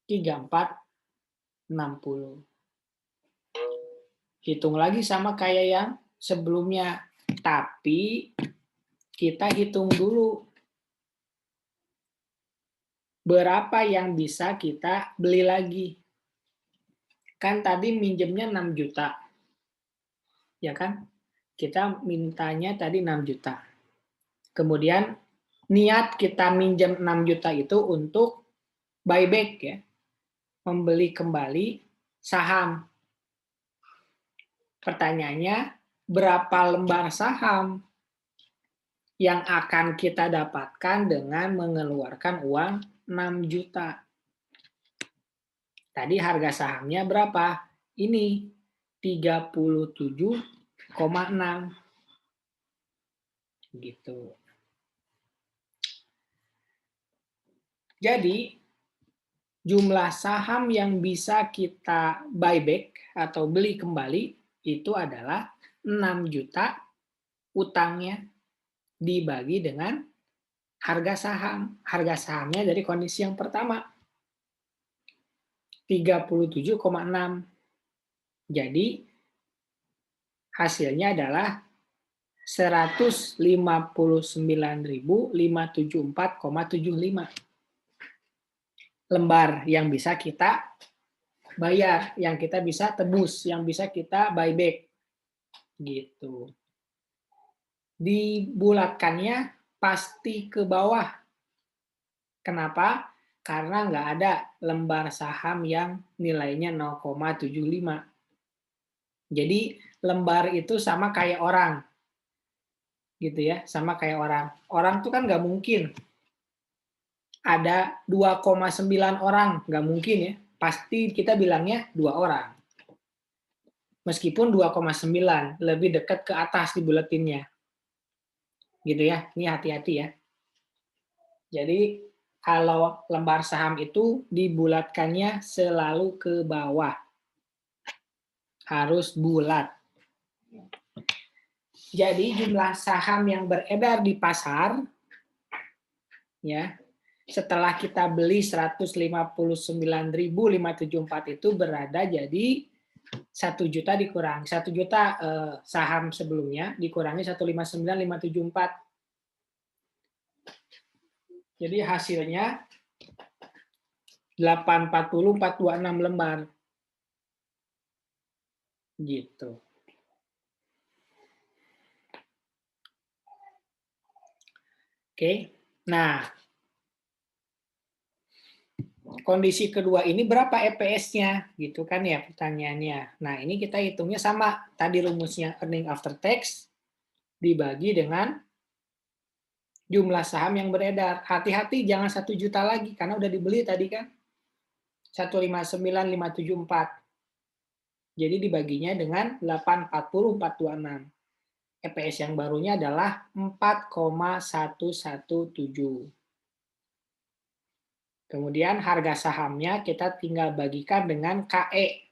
3460. Hitung lagi sama kayak yang sebelumnya, tapi kita hitung dulu berapa yang bisa kita beli lagi. Kan tadi minjemnya 6 juta. Ya kan? Kita mintanya tadi 6 juta. Kemudian niat kita minjem 6 juta itu untuk buyback ya. Membeli kembali saham. Pertanyaannya, berapa lembar saham yang akan kita dapatkan dengan mengeluarkan uang 6 juta? Tadi harga sahamnya berapa? Ini 37,6. Gitu. Jadi, jumlah saham yang bisa kita buyback atau beli kembali itu adalah 6 juta utangnya dibagi dengan harga saham. Harga sahamnya dari kondisi yang pertama. 37,6. Jadi hasilnya adalah 159.574,75 lembar yang bisa kita bayar, yang kita bisa tebus, yang bisa kita buyback. Gitu. Dibulatkannya pasti ke bawah. Kenapa? Karena nggak ada lembar saham yang nilainya 0,75. Jadi lembar itu sama kayak orang. Gitu ya, sama kayak orang. Orang tuh kan nggak mungkin ada 2,9 orang, nggak mungkin ya. Pasti kita bilangnya 2 orang. Meskipun 2,9, lebih dekat ke atas di buletinnya. Gitu ya, ini hati-hati ya. Jadi kalau lembar saham itu dibulatkannya selalu ke bawah. Harus bulat. Jadi jumlah saham yang beredar di pasar, ya, setelah kita beli 159.574 itu berada jadi 1 juta dikurangi 1 juta saham sebelumnya dikurangi 159.574. Jadi hasilnya 840.426 lembar. Gitu. Oke. Nah, kondisi kedua ini berapa EPS-nya? Gitu kan ya pertanyaannya. Nah, ini kita hitungnya sama. Tadi rumusnya earning after tax dibagi dengan jumlah saham yang beredar. Hati-hati jangan 1 juta lagi karena udah dibeli tadi kan. 159.574. Jadi dibaginya dengan 840.426. EPS yang barunya adalah 4,117. Kemudian harga sahamnya kita tinggal bagikan dengan KE.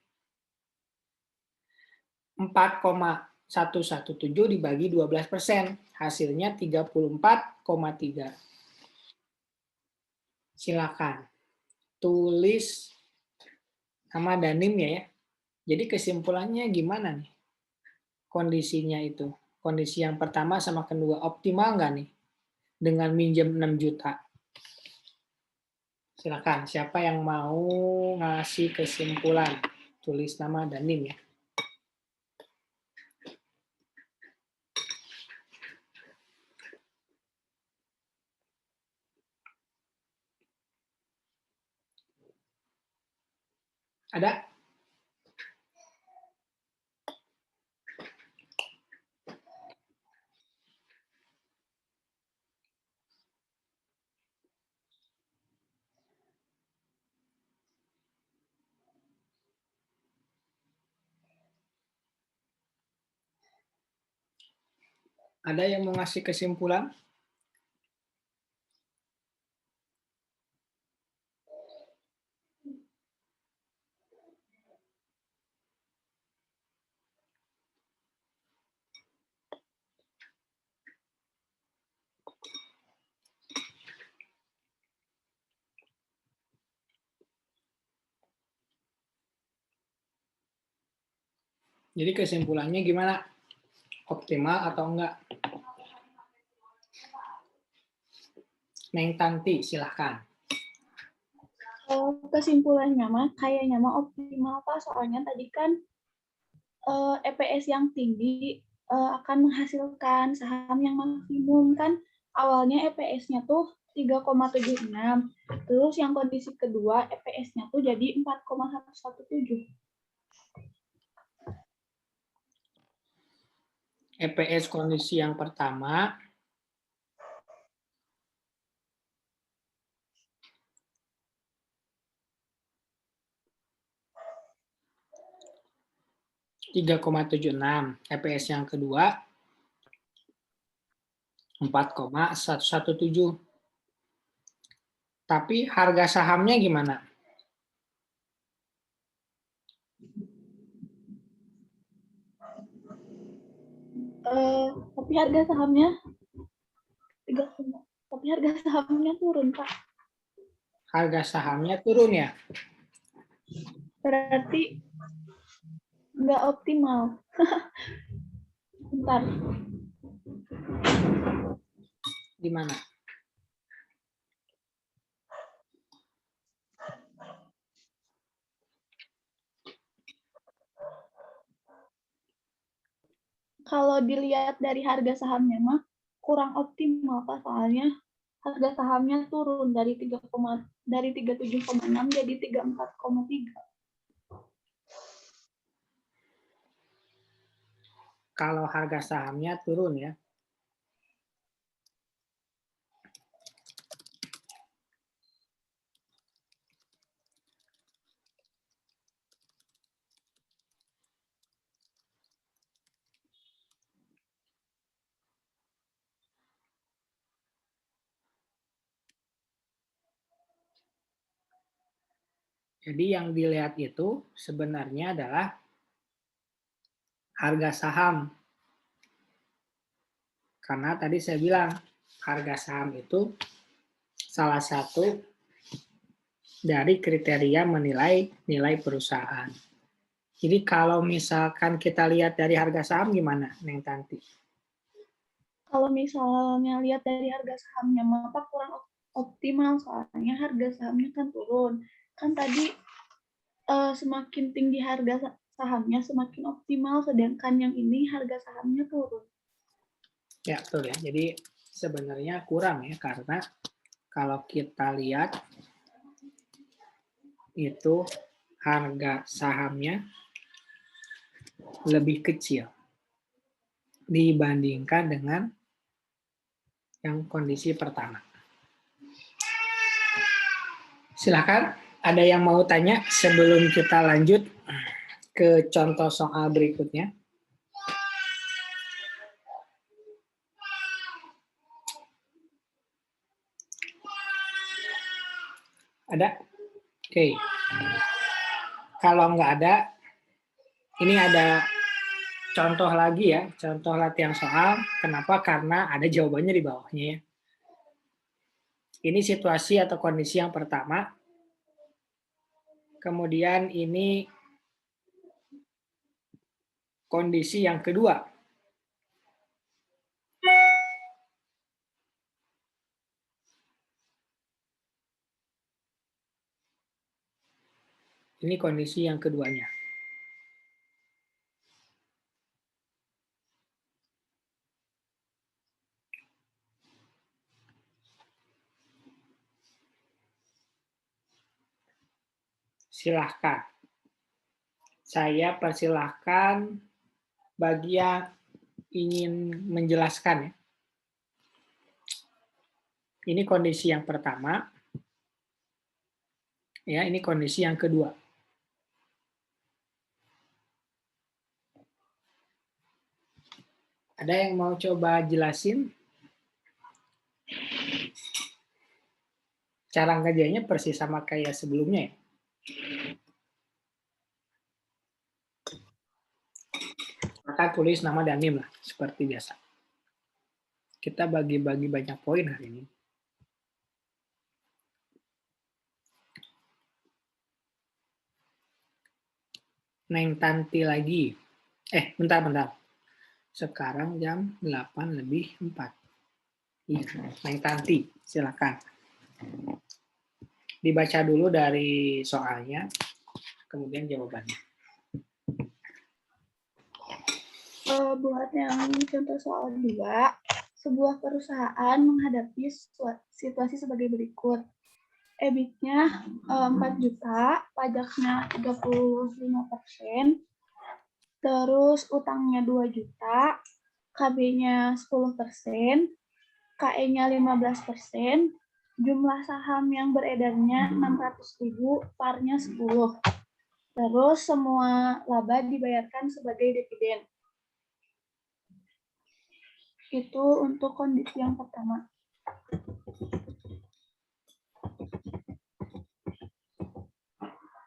4,117 dibagi 12%, hasilnya 34,3. Silakan tulis nama dan NIM ya. Jadi kesimpulannya gimana nih? Kondisinya itu. Kondisi yang pertama sama kedua optimal nggak nih? Dengan minjem 6 juta. Silakan, siapa yang mau ngasih kesimpulan? Tulis nama dan NIM ya. Ada? Ada yang mau ngasih kesimpulan? Jadi kesimpulannya gimana? Optimal atau enggak? Neng Tanti, silahkan. Kesimpulannya mah kayaknya mah optimal Pak, soalnya tadi kan EPS yang tinggi akan menghasilkan saham yang maksimum kan. Awalnya EPS-nya tuh 3,76. Terus yang kondisi kedua EPS-nya tuh jadi 4,117. EPS kondisi yang pertama 3,76, EPS yang kedua 4,117. Tapi harga sahamnya gimana? Tapi harga sahamnya 3, tapi harga sahamnya turun Pak. Harga sahamnya turun ya? Berarti nggak optimal. Bentar. Di mana? Kalau dilihat dari harga sahamnya mah kurang optimal Pak, soalnya harga sahamnya turun dari 37,6 jadi 34,3. Kalau harga sahamnya turun ya. Jadi yang dilihat itu sebenarnya adalah harga saham. Karena tadi saya bilang harga saham itu salah satu dari kriteria menilai nilai perusahaan. Jadi kalau misalkan kita lihat dari harga saham gimana, Neng Tanti? Kalau misalnya lihat dari harga sahamnya mah Pak kurang optimal, soalnya harga sahamnya kan turun. Kan tadi semakin tinggi harga sahamnya semakin optimal, sedangkan yang ini harga sahamnya turun. Ya, betul ya. Jadi sebenarnya kurang ya, karena kalau kita lihat itu harga sahamnya lebih kecil dibandingkan dengan yang kondisi pertama. Silakan, ada yang mau tanya sebelum kita lanjut ke contoh soal berikutnya? Ada? Oke. Kalau nggak ada, ini ada contoh lagi ya, contoh latihan soal. Kenapa? Karena ada jawabannya di bawahnya ya. Ini situasi atau kondisi yang pertama. Kemudian ini kondisi yang kedua. Ini kondisi yang keduanya. Silahkan. Saya persilahkan bagi yang ingin menjelaskan ya. Ini kondisi yang pertama. Ya, ini kondisi yang kedua. Ada yang mau coba jelasin? Cara ngerjainnya persis sama kayak sebelumnya ya. Maka tulis nama dan NIM lah, seperti biasa. Kita bagi-bagi banyak poin hari ini. Neng Tanti lagi. Bentar. Sekarang jam 8:04. Iya, Neng Tanti, silakan. Dibaca dulu dari soalnya, kemudian jawabannya. Buat yang contoh soal 2, sebuah perusahaan menghadapi situasi sebagai berikut. EBIT-nya 4 juta, pajaknya 35%, terus utangnya 2 juta, KB-nya 10%, KE-nya 15%, jumlah saham yang beredarnya 600.000, PAR-nya 10. Terus semua laba dibayarkan sebagai dividen. Itu untuk kondisi yang pertama.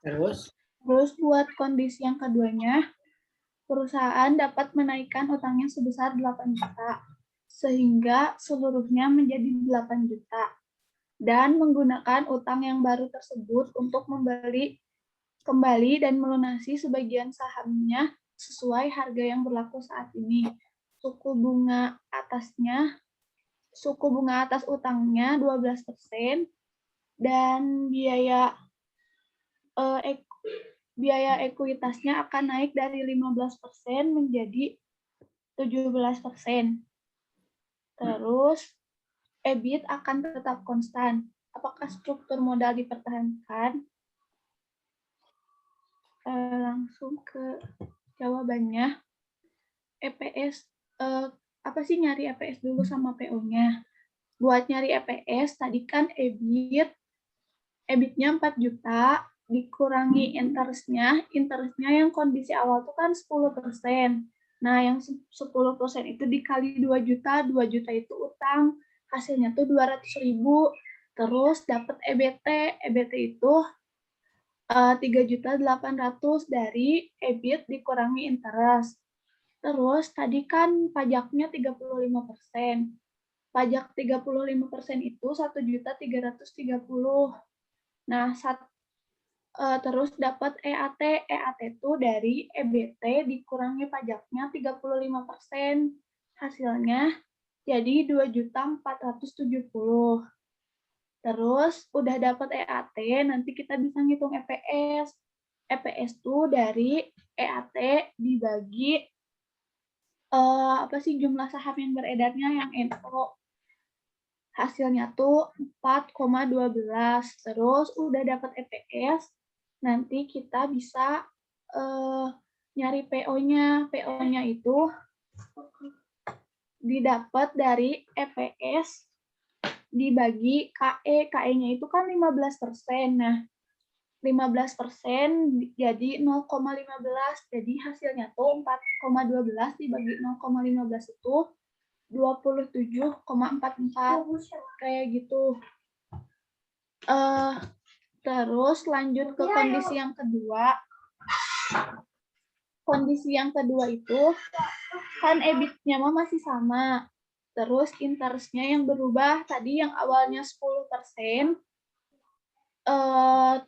Terus buat kondisi yang keduanya, perusahaan dapat menaikkan utangnya sebesar 8 juta, sehingga seluruhnya menjadi 8 juta, dan menggunakan utang yang baru tersebut untuk membeli kembali dan melunasi sebagian sahamnya sesuai harga yang berlaku saat ini. Suku bunga atas utangnya 12%, dan biaya ekuitasnya akan naik dari 15% menjadi 17%. Terus EBIT akan tetap konstan. Apakah struktur modal dipertahankan? Langsung ke jawabannya. EPS, apa sih nyari EPS dulu sama PO-nya? Buat nyari EPS, tadi kan EBIT-nya 4 juta, dikurangi interest-nya yang kondisi awal itu kan 10%. Nah, yang 10% itu dikali 2 juta itu utang, hasilnya tuh 200.000. Terus dapat EBT itu 3.800.000 dari EBIT dikurangi interest. Terus tadi kan pajaknya 35%. Pajak 35% itu 1.330.000. Nah, terus dapat EAT. EAT itu dari EBT dikurangi pajaknya 35%. Hasilnya jadi 2.470.000. Terus udah dapat EAT, nanti kita bisa ngitung EPS. EPS itu dari EAT dibagi jumlah saham yang beredarnya yang NO. Hasilnya tuh 4,12. Terus udah dapat EPS, nanti kita bisa nyari PO-nya. PO-nya itu didapat dari EPS dibagi KE. KE-nya itu kan 15%. Nah, 15% jadi 0,15. Jadi hasilnya tuh 4,12 dibagi 0,15 itu 27,44. Kayak gitu. Terus lanjut ke kondisi yang kedua. Kondisi yang kedua itu kan EBIT-nya masih sama. Terus interest-nya yang berubah tadi yang awalnya 10%,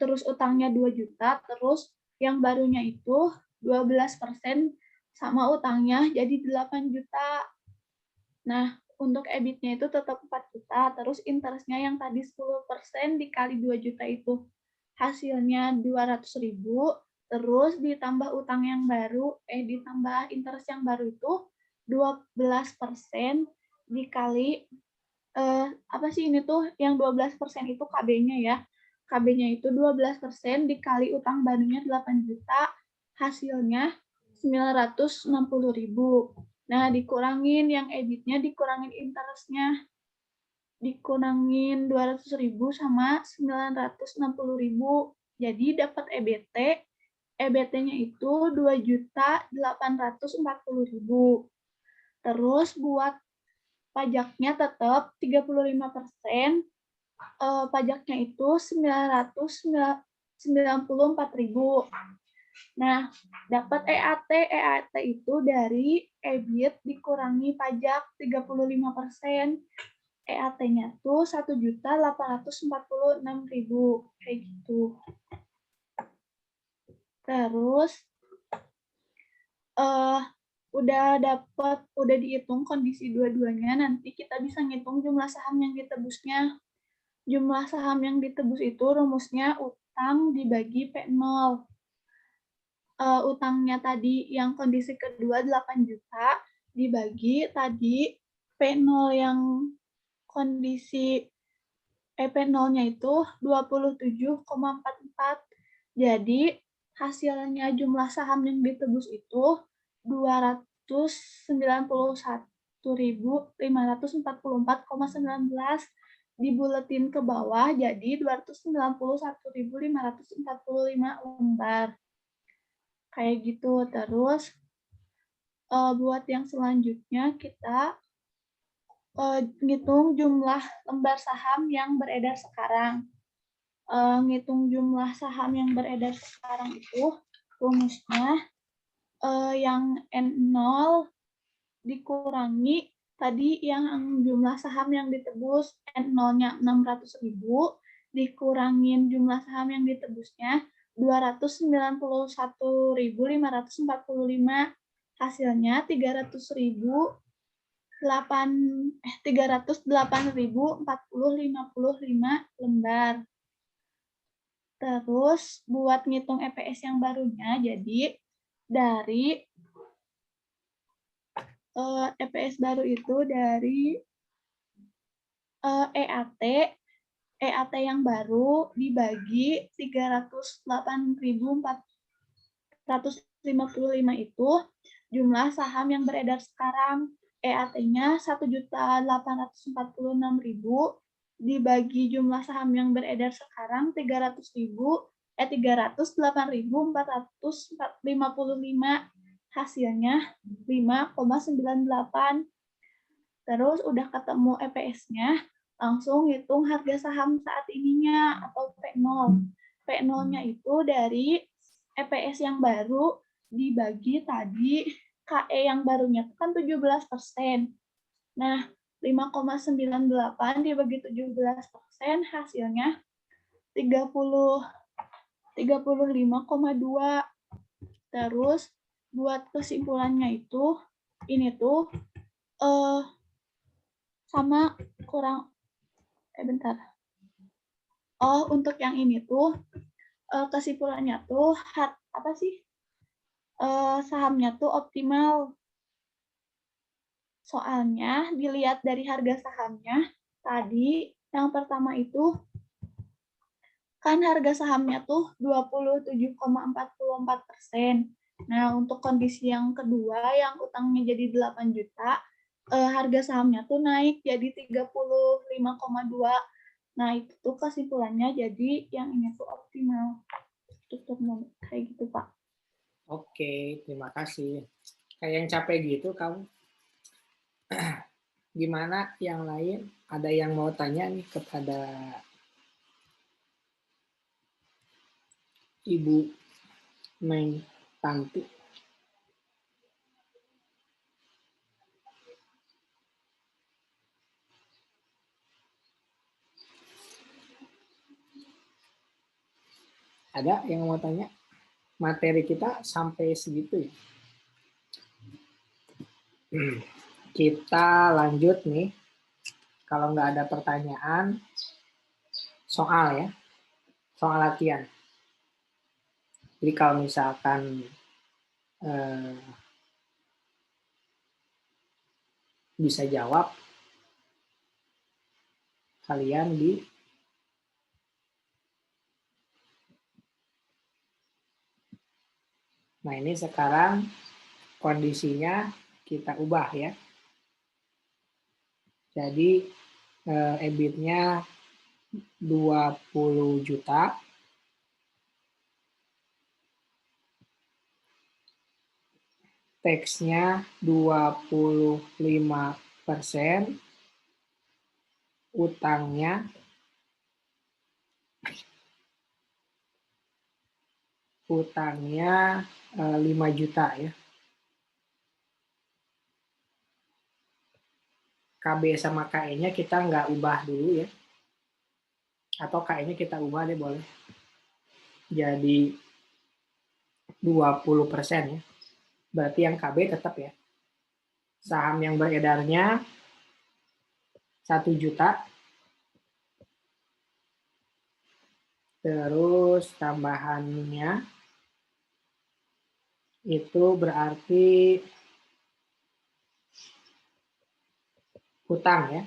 terus utangnya 2 juta, terus yang barunya itu 12% sama utangnya jadi 8 juta. Nah, untuk EBIT-nya itu tetap 4 juta, terus interest-nya yang tadi 10% dikali 2 juta itu hasilnya 200.000, terus ditambah utang yang baru, ditambah interest yang baru itu 12% dikali, apa sih ini tuh, yang 12% itu KB-nya ya. KB-nya itu 12% dikali utang barunya 8 juta, hasilnya 960.000. Nah, dikurangin yang EBIT-nya, dikurangin interest-nya, dikurangin 200.000 sama 960.000. Jadi dapat EBT. EBT-nya itu 2.840.000. Terus buat pajaknya tetap 35%. Pajaknya itu 994.000. Nah, dapat EAT. EAT itu dari EBIT dikurangi pajak 35%. EAT-nya tuh 1.846.000 kayak gitu. Terus udah dihitung kondisi dua-duanya, nanti kita bisa ngitung jumlah saham yang ditebusnya. Jumlah saham yang ditebus itu rumusnya utang dibagi P0. Utangnya tadi yang kondisi kedua 8 juta dibagi tadi P0 yang kondisi P0-nya itu 27,44. Jadi hasilnya jumlah saham yang ditebus itu 291.544,19, dibuletin ke bawah jadi 291.545 lembar. Kayak gitu. Terus buat yang selanjutnya kita ngitung jumlah lembar saham yang beredar sekarang. Ngitung jumlah saham yang beredar sekarang itu rumusnya yang N0 dikurangi tadi yang jumlah saham yang ditebus, N0-nya 600.000, dikurangin jumlah saham yang ditebusnya 291.545, hasilnya 308.040,55 lembar. Terus buat ngitung EPS yang barunya, jadi dari EPS baru itu dari EAT yang baru dibagi 308.455 itu jumlah saham yang beredar sekarang. EAT-nya 1.846.000 dibagi jumlah saham yang beredar sekarang 308.455, hasilnya 5,98. Terus udah ketemu EPS-nya, langsung hitung harga saham saat ininya atau P0. P0-nya itu dari EPS yang baru dibagi tadi KE yang barunya kan 17%. Nah, 5,98 dibagi 17%, hasilnya 35,2. Terus buat kesimpulannya itu, ini tuh sama kurang, bentar. Untuk yang ini tuh kesimpulannya tuh apa sih? Sahamnya tuh optimal. Soalnya dilihat dari harga sahamnya, tadi yang pertama itu kan harga sahamnya tuh 27,44%. Nah, untuk kondisi yang kedua yang utangnya jadi 8 juta, harga sahamnya tuh naik jadi 35,2. Nah, itu tuh kesimpulannya jadi yang ini tuh optimal. Tutup kayak gitu, Pak. Oke, terima kasih. Kayak yang capek gitu kamu. Gimana yang lain? Ada yang mau tanya nih kepada Ibu Neng Tanti. Ada yang mau tanya? Materi kita sampai segitu ya. Kita lanjut nih. Kalau nggak ada pertanyaan, soal ya. Soal latihan. Jadi kalau misalkan bisa jawab, kalian di Nah, ini sekarang kondisinya kita ubah ya. Jadi EBIT-nya 20 juta. Tax-nya 25%. Utangnya 5 juta ya. KB sama KE-nya kita nggak ubah dulu ya. Atau KE-nya kita ubah deh boleh. Jadi 20% ya. Berarti yang KB tetap ya. Saham yang beredarnya 1 juta. Terus tambahannya itu berarti hutang ya.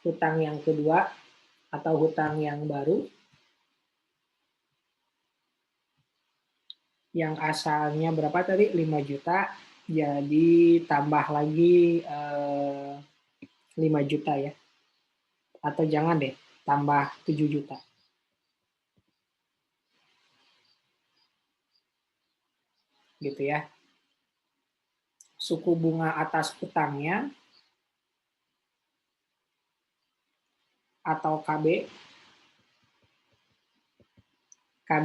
Hutang yang kedua atau hutang yang baru. Yang asalnya berapa tadi? 5 juta. Jadi tambah lagi 5 juta ya. Atau jangan deh, tambah 7 juta. Gitu ya. Suku bunga atas hutangnya atau KB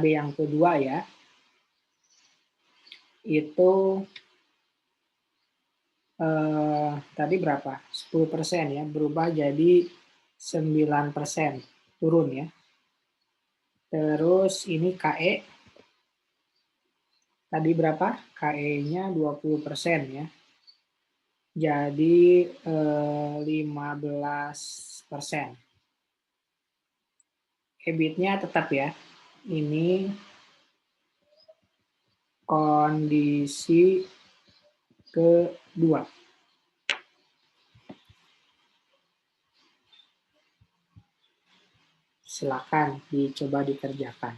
yang kedua ya, itu tadi berapa? 10% ya, berubah jadi 9%, turun ya. Terus ini KE, tadi berapa? KE-nya 20% ya. Jadi 15%. EBIT-nya tetap ya. Ini kondisi kedua. Silakan dicoba dikerjakan.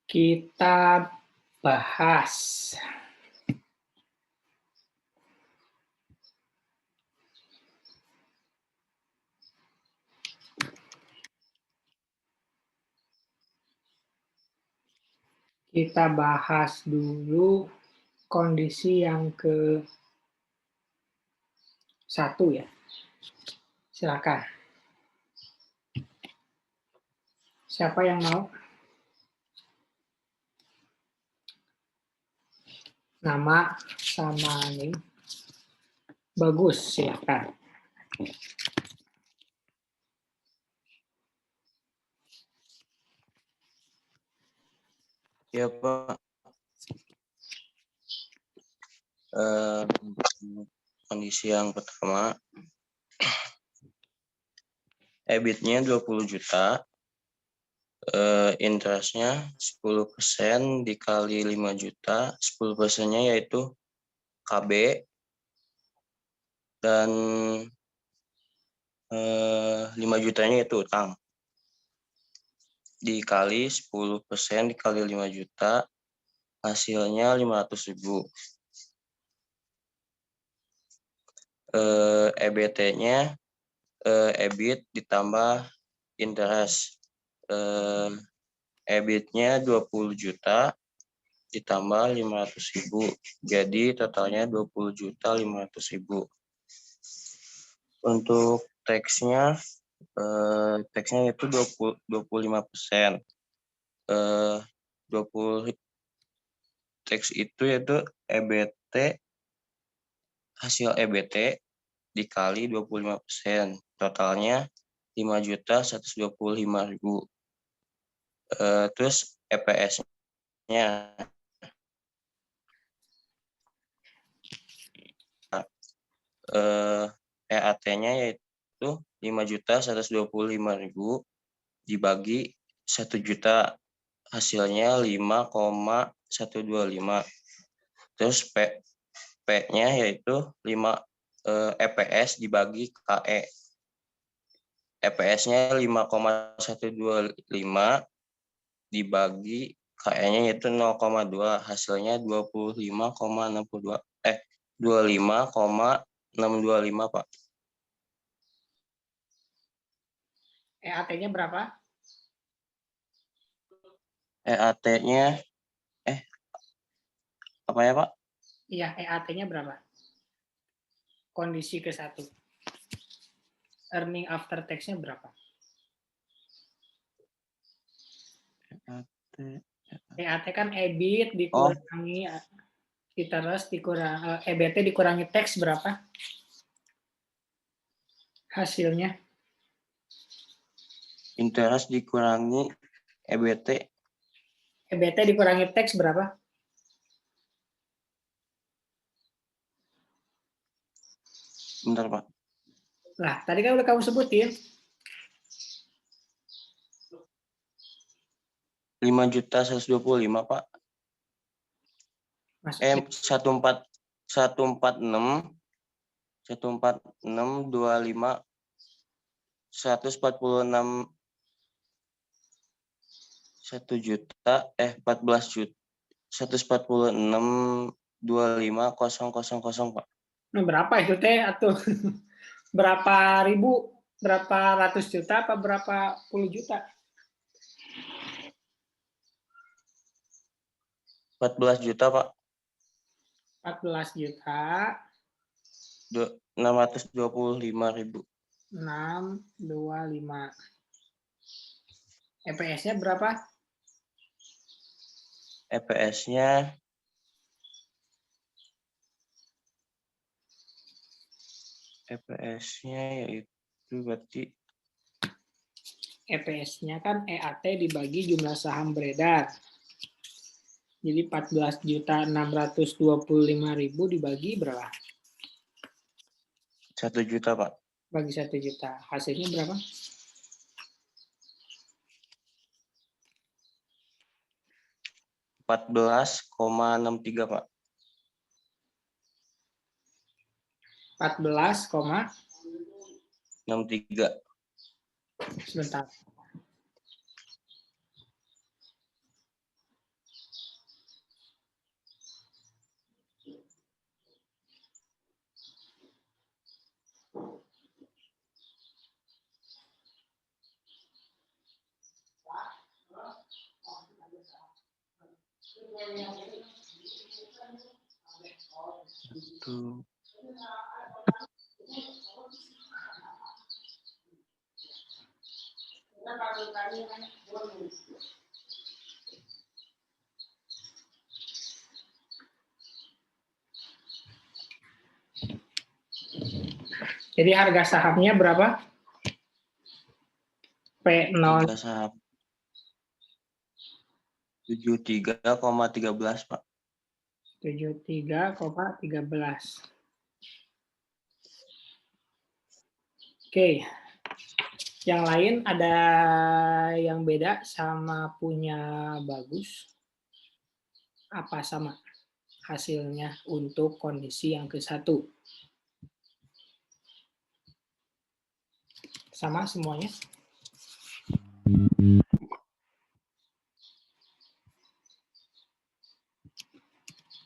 Kita bahas dulu kondisi yang ke-1 ya. Silakan. Siapa yang mau? Nama sama ini. Bagus, silakan. Ya Pak. Kondisi yang pertama, EBIT-nya 20 juta, interest-nya 10% dikali 5 juta, 10%-nya yaitu KB, dan 5 jutanya itu utang. Dikali 10% dikali 5 juta, hasilnya 500.000. EBT-nya EBIT ditambah interest. EBIT-nya 20 juta ditambah 500.000. Jadi totalnya 20 juta 500.000. Untuk tax-nya itu 25%. 20 tax itu yaitu EBT, hasil EBT dikali 25%, totalnya 5.125.000. Terus EPS-nya EAT-nya yaitu 5.125.000 dibagi 1 juta, hasilnya 5,125. Terus P-nya yaitu EPS dibagi KE. EPS-nya 5,125 dibagi KE-nya yaitu 0,2, hasilnya 25,625 Pak. EAT-nya berapa? EAT-nya apa ya Pak? Iya, EAT-nya berapa? Kondisi ke-1. Earning after tax-nya berapa? EAT kan EBIT dikurangi interest dikurangi EBT dikurangi tax berapa? Hasilnya? Interest dikurangi EBT. EBT dikurangi tax berapa? Bentar Pak. Nah, tadi kan udah kamu sebutin. 5.125 Pak. Maksudnya 146 25 146 1 juta 14 juta 146 25.000 Pak. nah, berapa itu teh atau berapa ribu, berapa ratus juta apa berapa puluh juta? 14 juta Pak. 14 juta 625.000. 625. EPS-nya berapa? EPS-nya yaitu berarti EPS-nya kan EAT dibagi jumlah saham beredar. Jadi 14.625.000 dibagi berapa? 1 juta Pak. Bagi 1 juta. Hasilnya berapa? 14,63 Pak. 14,63. Sebentar. Tuh. Jadi harga sahamnya berapa? P0 Harga saham 73,13 Pak. 73,13. Oke. Yang lain ada yang beda sama punya Bagus? Apa sama hasilnya untuk kondisi yang ke-1? Sama semuanya?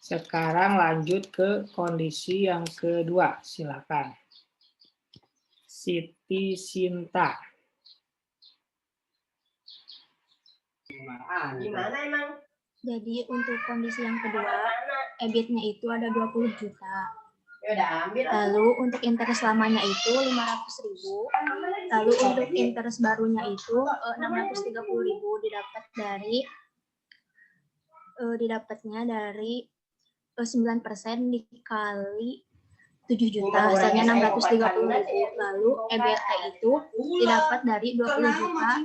Sekarang lanjut ke kondisi yang kedua. Silakan. Siti Sinta. Gimana emang? Jadi untuk kondisi yang kedua, EBIT-nya itu ada 20 juta. Ya ambil. Lalu untuk interest lamanya itu 500.000. Lalu untuk interest barunya itu 630.000 didapatnya dari 9% dikali 7 juta, hasilnya 630.000. Lalu EBT itu didapat dari 20 juta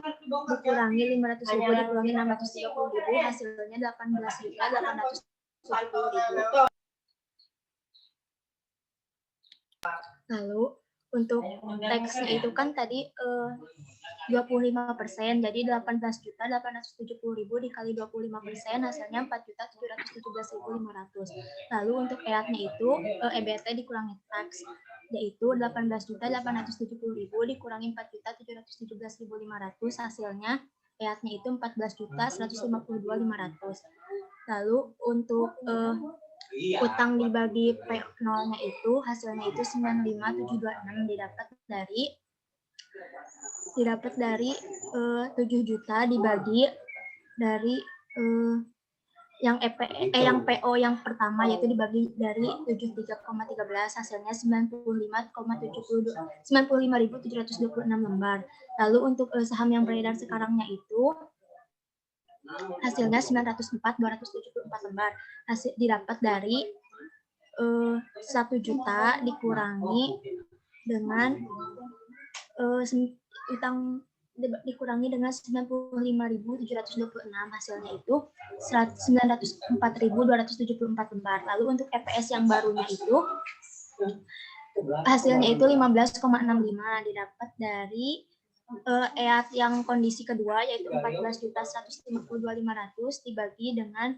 dikurangi 500.000 dikurangi 630.000, hasilnya 18.870.000. Lalu untuk teksnya itu kan tadi 25%, jadi 18.870.000 dikali 25%, hasilnya 4.717.500. Lalu untuk EAT-nya itu EBT dikurangi teks, yaitu 18.870.000 dikurangi 4.717.500, hasilnya EAT-nya itu 14.152.500. Lalu untuk utang dibagi P0-nya itu hasilnya itu 95.726 didapat dari 7 juta dibagi dari yang PO yang pertama, yaitu dibagi dari 73,13, hasilnya 95.726 lembar. Lalu untuk saham yang beredar sekarangnya itu hasilnya 904.274 lembar. Hasil didapat dari 1 juta dikurangi dengan utang dikurangi dengan 95.726, hasilnya itu 904.274 lembar. Lalu untuk EPS yang barunya itu hasilnya itu 15,65 didapat dari EAT yang kondisi kedua, yaitu 14.152.500 dibagi dengan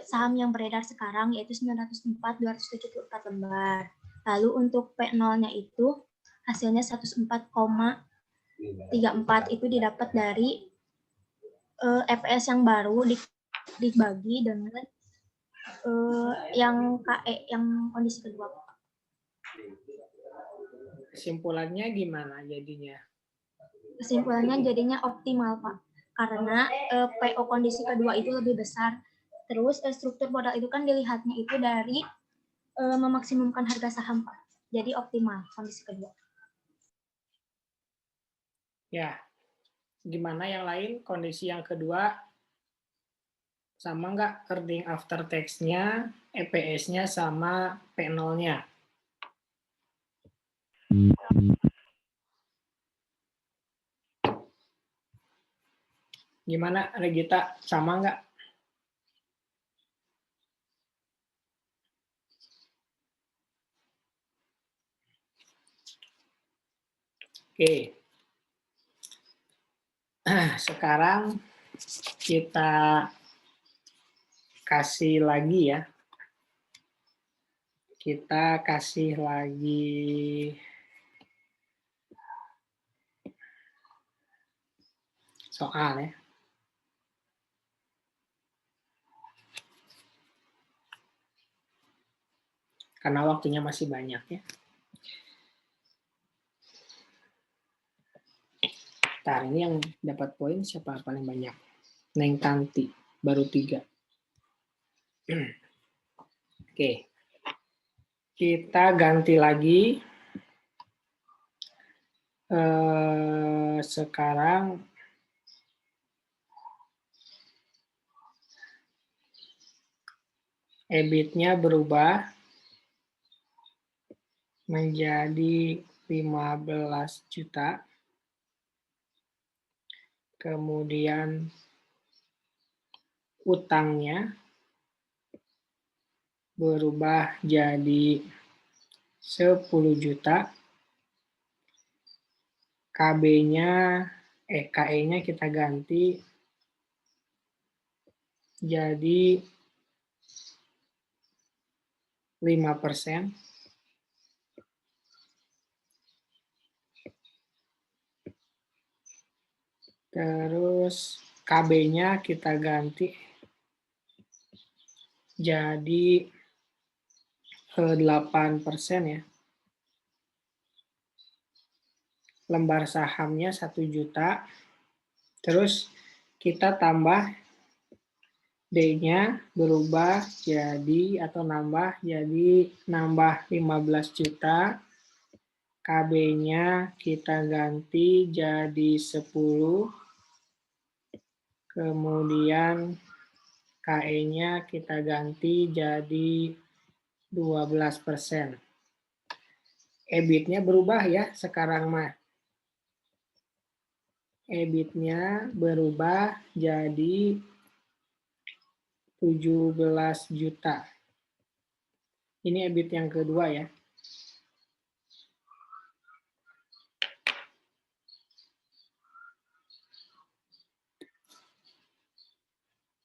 saham yang beredar sekarang, yaitu 904.274 lembar. Lalu untuk P0-nya itu hasilnya 104,34, itu didapat dari EPS yang baru dibagi dengan yang KE yang kondisi kedua. Kesimpulannya gimana jadinya? Kesimpulannya jadinya optimal, Pak. Karena PO kondisi kedua itu lebih besar. Terus struktur modal itu kan dilihatnya itu dari memaksimumkan harga saham, Pak. Jadi optimal kondisi kedua. Ya. Gimana yang lain? Kondisi yang kedua sama nggak earning after tax-nya, EPS-nya sama P0-nya? Gimana, Regita? Sama nggak? Oke. Sekarang kita kasih lagi ya. Kita kasih lagi soal ya. Karena waktunya masih banyak ya. Ntar ini yang dapat poin siapa paling banyak? Neng Tanti, baru 3. Oke. Kita ganti lagi. Sekarang EBIT-nya berubah menjadi 15 juta. Kemudian utangnya berubah jadi 10 juta. KE-nya kita ganti jadi 5%. Terus KB-nya kita ganti jadi 8% ya. Lembar sahamnya 1 juta. Terus kita tambah D-nya berubah jadi atau nambah 15 juta. KB-nya kita ganti jadi 10. Kemudian KE-nya kita ganti jadi 12%. EBIT-nya berubah ya sekarang mah. EBIT-nya berubah jadi 17 juta. Ini EBIT yang kedua ya.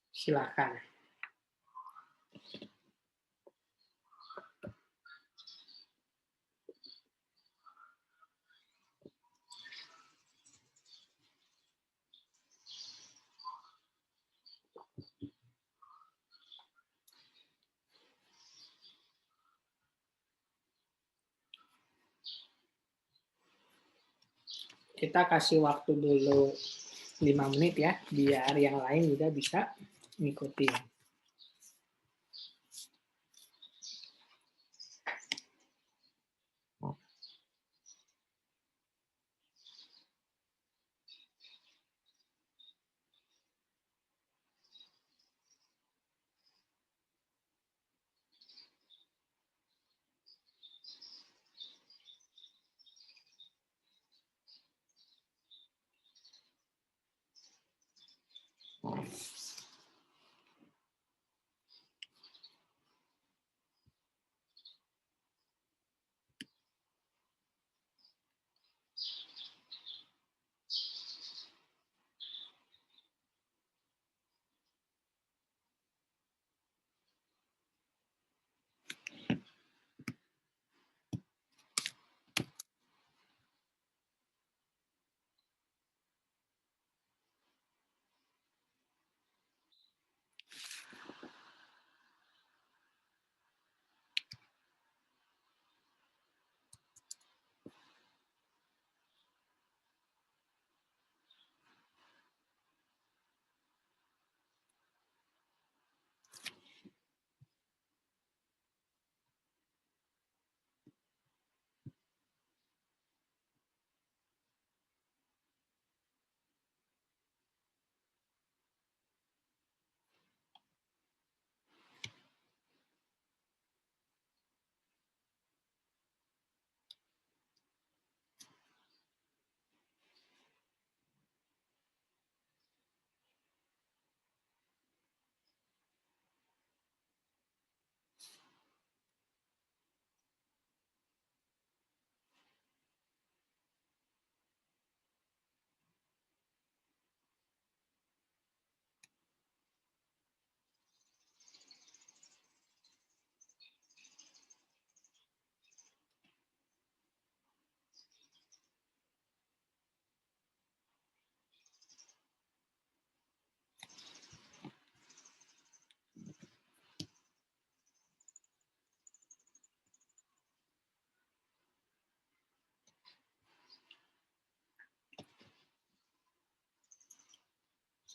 Silakan. Kita kasih waktu dulu 5 menit ya, biar yang lain juga bisa ngikutin.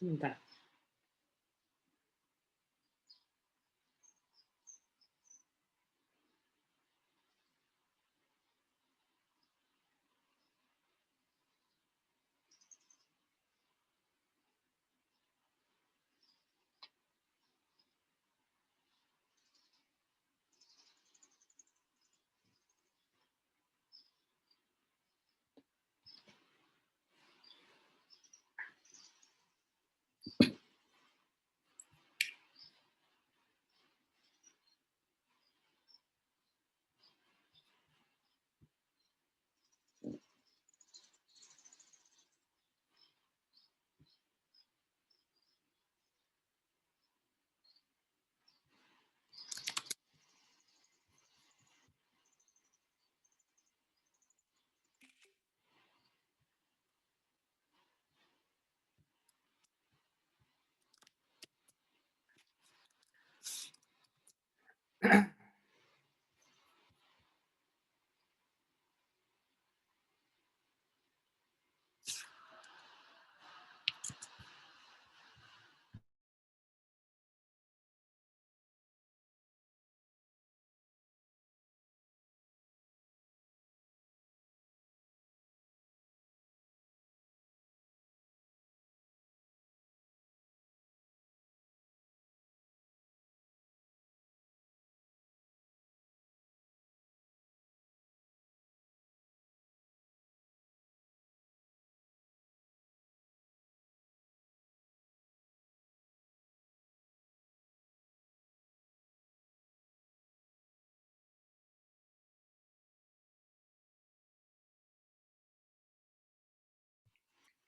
Sebentar.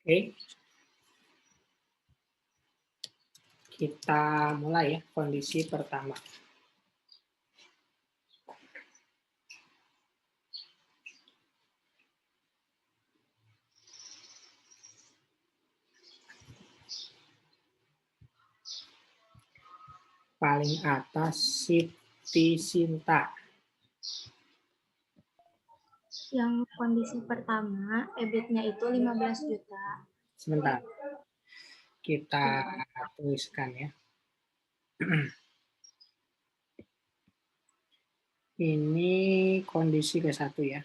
Oke. Kita mulai ya, kondisi pertama. Paling atas Siti Sinta. Yang kondisi pertama, EBIT-nya itu 15 juta. Sebentar. Kita tuliskan ya. Ini kondisi ke-1 ya.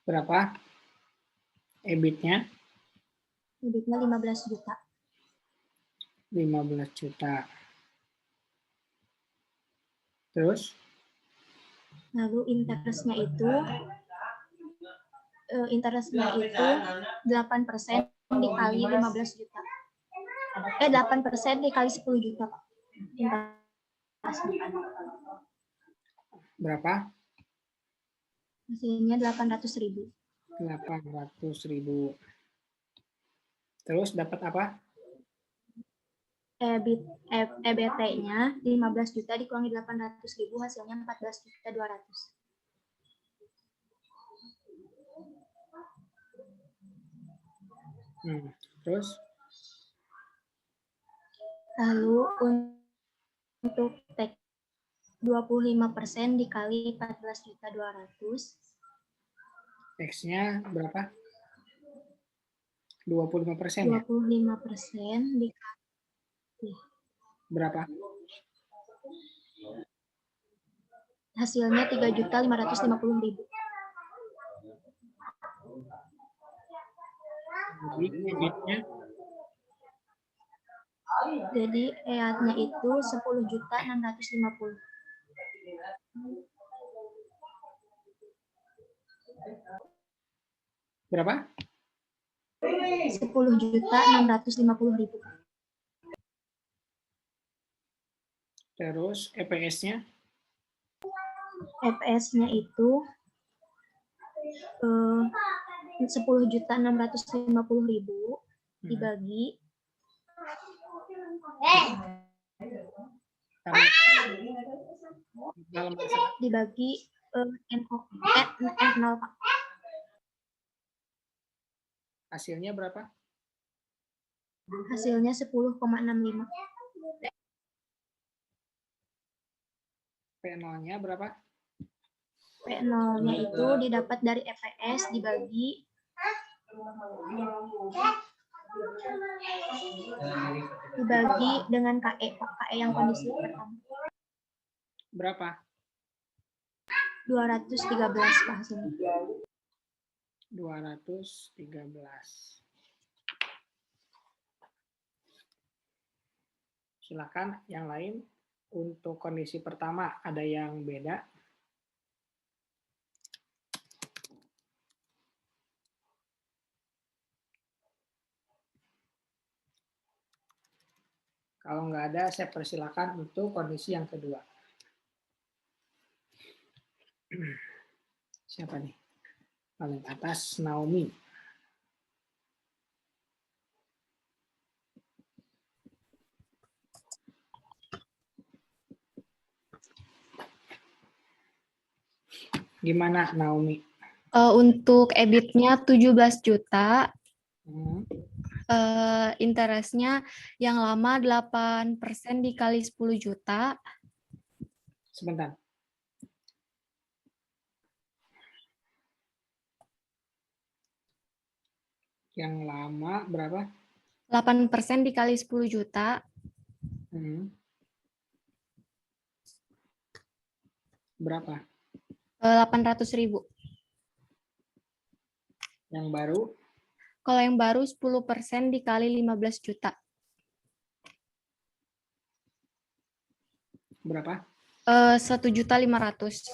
Berapa EBIT-nya? EBIT-nya 15 juta. 15 juta. Terus? Lalu interest-nya itu 8% dikali 15 juta. 8% dikali 10 juta, Pak. Berapa? Hasilnya 800.000. 800.000. Terus dapat apa? EBT-nya 15 juta dikurangi 800.000, hasilnya 14.200.000. Terus? Lalu untuk tax 25% dikali 14.200.000. Tax-nya berapa? 25% ya? 25% dikali berapa? Hasilnya 3.550.000. Jadi EAT-nya itu 10.650.000. Berapa? 10.650.000. Terus EPS-nya? EPS-nya itu 10.650.000 dibagi N0, Pak. Hasilnya berapa? Hasilnya 10,65. P0-nya berapa? P0-nya itu didapat dari EPS dibagi dengan KE, Pak. KE yang kondisi pertama. Berapa? 213, Pak, hasilnya. 213. Silakan yang lain. Untuk kondisi pertama ada yang beda? Kalau nggak ada, saya persilakan untuk kondisi yang kedua. Siapa nih? Paling atas, Naomi. Gimana, Naomi? Untuk EBIT-nya 17 juta. Interest-nya yang lama 8% dikali 10 juta. Sebentar. Yang lama berapa? 8% dikali 10 juta. Berapa? 800.000. Yang baru? Kalau yang baru 10% dikali 15 juta. Berapa? 1.500.000.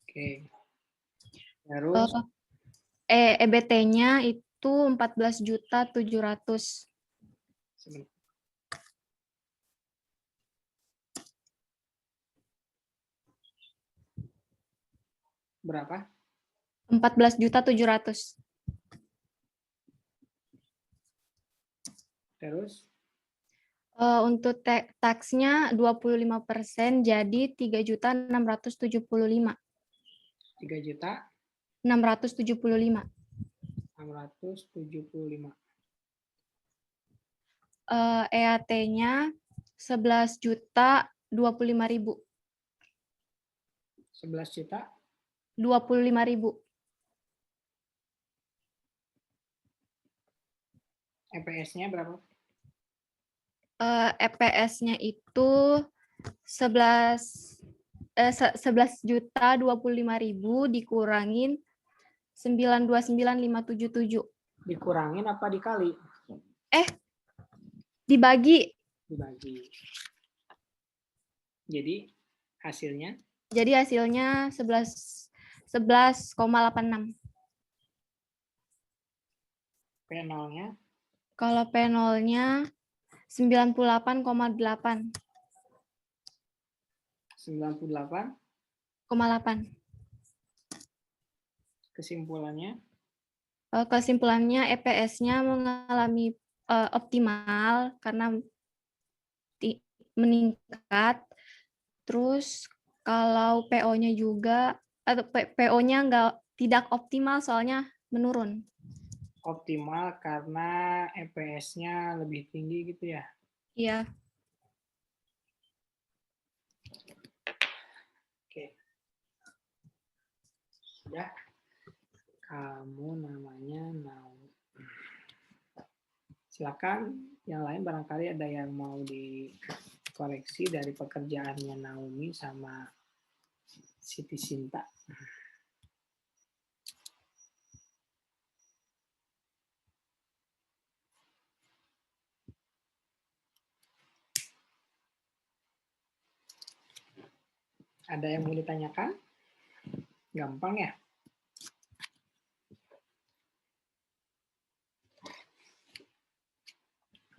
Oke. Terus? EBT-nya itu 14.700.000. berapa? 14.700.000. Terus Untuk taksnya 25% jadi 3.675.000. 3.675.000. EAT-nya 11.025.000. 11.025.000. EPS-nya berapa? EPS-nya itu 11.025.000 dikurangin 929.577. Dikurangin apa dikali? Dibagi. Jadi hasilnya? Jadi hasilnya 11,86. P0-nya? Kalau P0-nya 98,8. 98,8. Kesimpulannya? Kesimpulannya EPS-nya mengalami optimal karena meningkat. Terus kalau PO-nya juga atau PO-nya tidak optimal soalnya menurun. Optimal karena EPS-nya lebih tinggi gitu ya? Iya. Oke. Ya. Kamu namanya Naomi. Silakan yang lain barangkali ada yang mau dikoreksi dari pekerjaannya Naomi sama Siti Sinta. Ada yang mau ditanyakan? Gampang ya?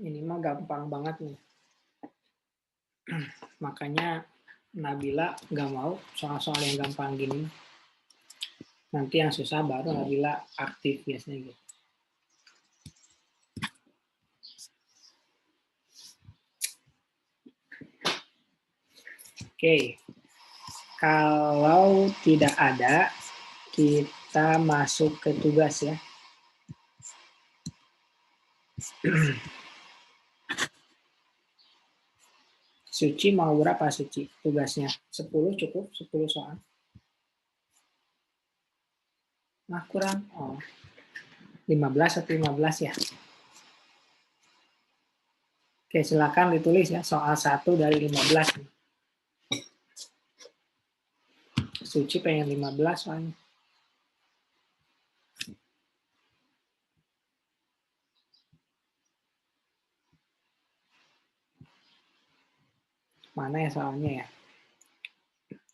Ini mah gampang banget nih. Makanya Nabila nggak mau soal-soal yang gampang gini. Nanti yang susah baru Nabila aktif biasanya gitu. Oke. Kalau tidak ada, kita masuk ke tugas ya. Suci mau berapa Suci tugasnya? 10 cukup? 10 soal? Nah kurang? Oh, 15 atau 15 ya? Oke, silakan ditulis ya soal 1 dari 15. Suci pengen 15 soalnya. Mana ya soalnya ya?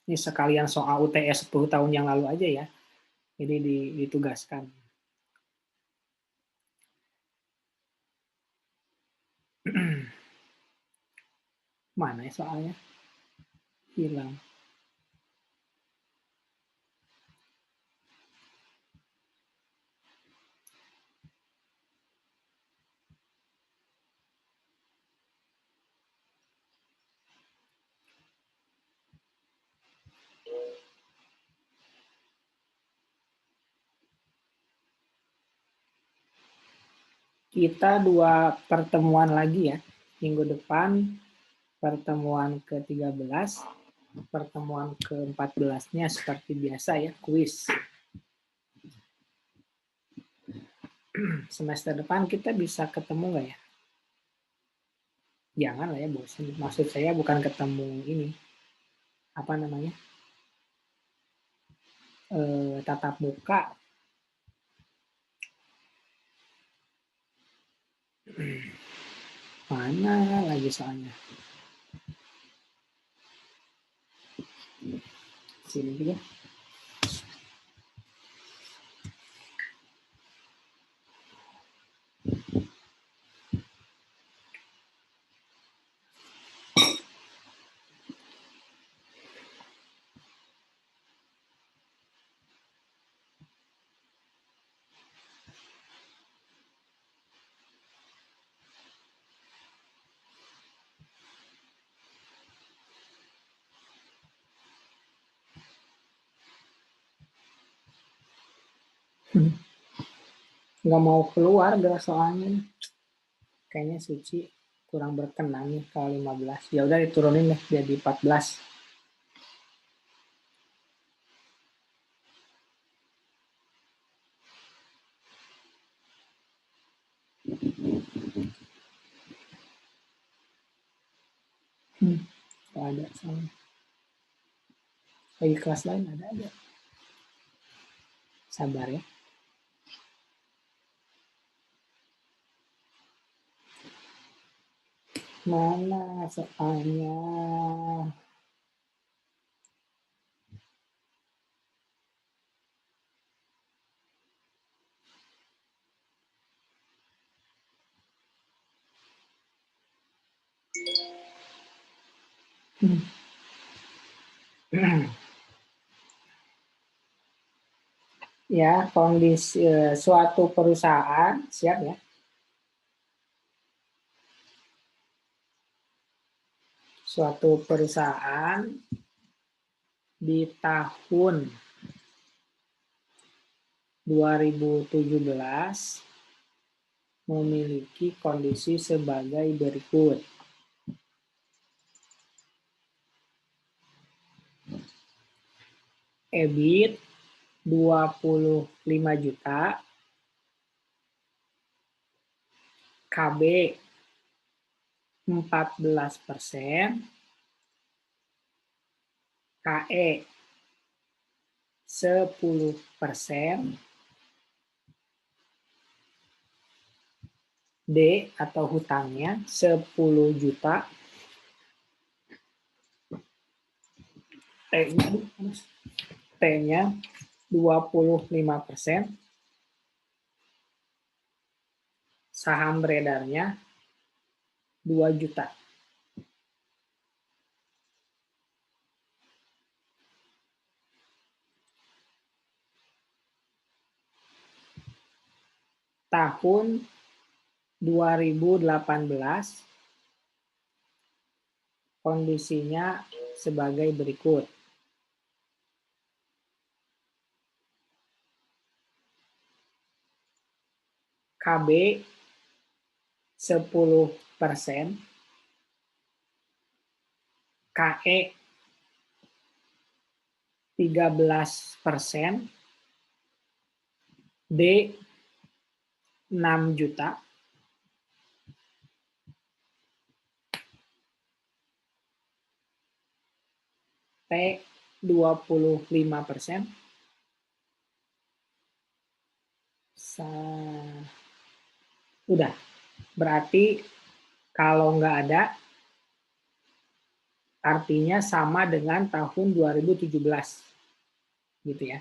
Ini sekalian soal UTS 10 tahun yang lalu aja ya. Jadi ditugaskan. Mana ya soalnya? Hilang. Kita 2 pertemuan lagi ya. Minggu depan pertemuan ke-13, pertemuan ke-14-nya seperti biasa ya, kuis. Semester depan kita bisa ketemu nggak ya? Jangan lah ya, bosan. Maksud saya bukan ketemu ini. Apa namanya? Tatap muka. Mana lagi soalnya? Sini juga. Nggak mau keluar gerak soalnya. Kayaknya Suci kurang berkenan nih kalau 15. Ya udah diturunin deh jadi 14. Ada soalnya. Lagi kelas lain ada. Sabar ya. Mana soalnya? Ya, kondisi suatu perusahaan, siap ya. Suatu perusahaan di tahun 2017 memiliki kondisi sebagai berikut. EBIT 25 juta, KB 14%, KE 10%, D atau hutangnya 10 juta, T-nya 25%, saham beredarnya 2 juta. Tahun 2018 kondisinya sebagai berikut. KB 10%, KE 13%, D 6 juta, T 25%, udah. Berarti kalau nggak ada, artinya sama dengan tahun 2017. Gitu ya.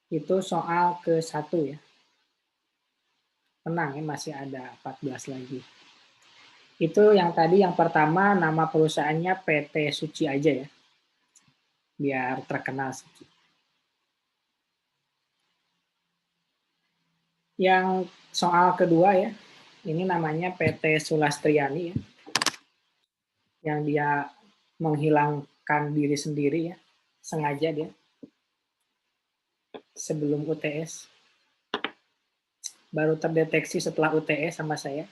Itu soal ke-1 ya. Tenang ya, masih ada 14 lagi. Itu yang tadi yang pertama nama perusahaannya PT Suci aja ya. Biar terkenal Suci. Yang soal kedua ya, ini namanya PT Sulastriani ya, yang dia menghilangkan diri sendiri ya, sengaja dia, sebelum UTS, baru terdeteksi setelah UTS sama saya.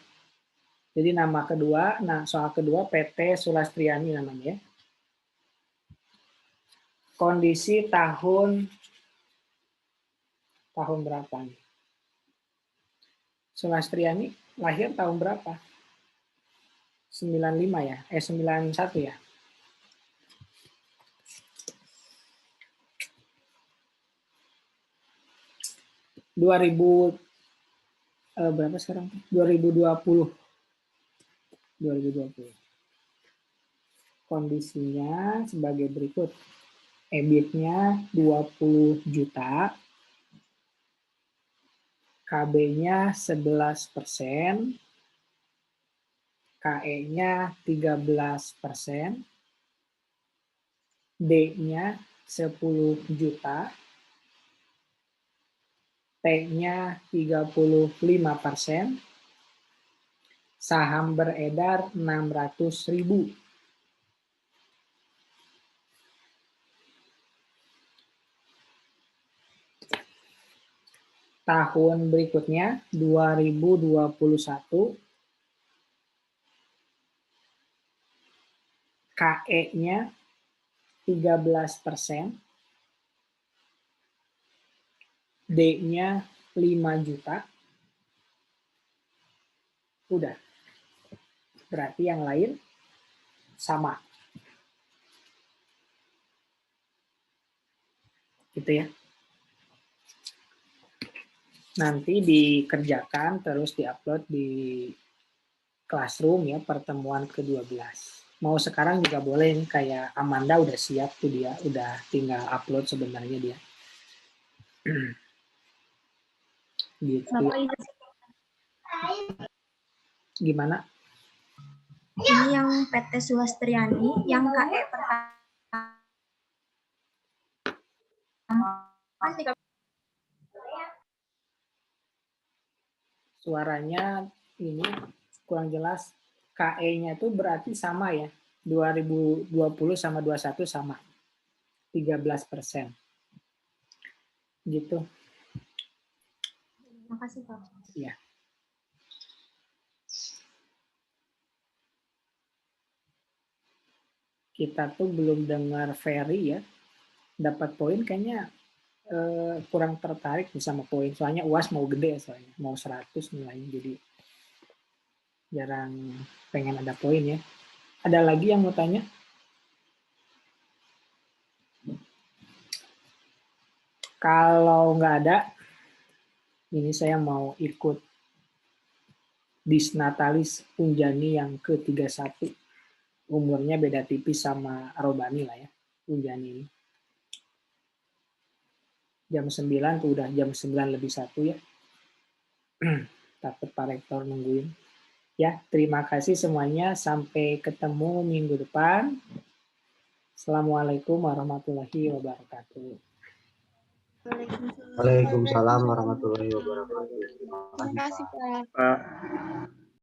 Jadi nama kedua, soal kedua PT Sulastriani namanya ya. Kondisi tahun berapa nih? Sulastriani lahir tahun berapa? 95 ya? 91 ya? Berapa sekarang? 2020. Kondisinya sebagai berikut. EBIT-nya 20 juta. KB-nya 11%. KE-nya 13%. D-nya 10 juta. T-nya 35%. Saham beredar 600.000. tahun berikutnya 2021 KE-nya 13%, D-nya 5 juta. Udah. Berarti yang lain sama. Gitu ya. Nanti dikerjakan terus diupload di Classroom ya, pertemuan ke-12. Mau sekarang juga boleh nih, kayak Amanda udah siap tuh dia, udah tinggal upload sebenarnya dia. Gitu. Gimana? Ini yang PT Sulastriani, yang KE pertama. Suaranya ini kurang jelas. KE-nya itu berarti sama ya. 2020 sama 21 sama. 13%. Gitu. Terima kasih, Pak. Ya. Kita tuh belum dengar Ferry ya. Dapat poin kayaknya kurang tertarik sama poin. Soalnya UAS mau gede soalnya. Mau 100 nilainya. Jadi jarang pengen ada poin ya. Ada lagi yang mau tanya? Kalau nggak ada, ini saya mau ikut Disnatalis Unjani yang ke-31. Umurnya beda tipis sama Robani lah ya, Unjani ini. Jam 9 tuh udah jam 9 lebih 1 ya. Takut Pak Rektor nungguin. Ya, terima kasih semuanya. Sampai ketemu minggu depan. Assalamualaikum warahmatullahi wabarakatuh. Waalaikumsalam warahmatullahi wabarakatuh. Terima kasih, Pak. Terima kasih, Pak.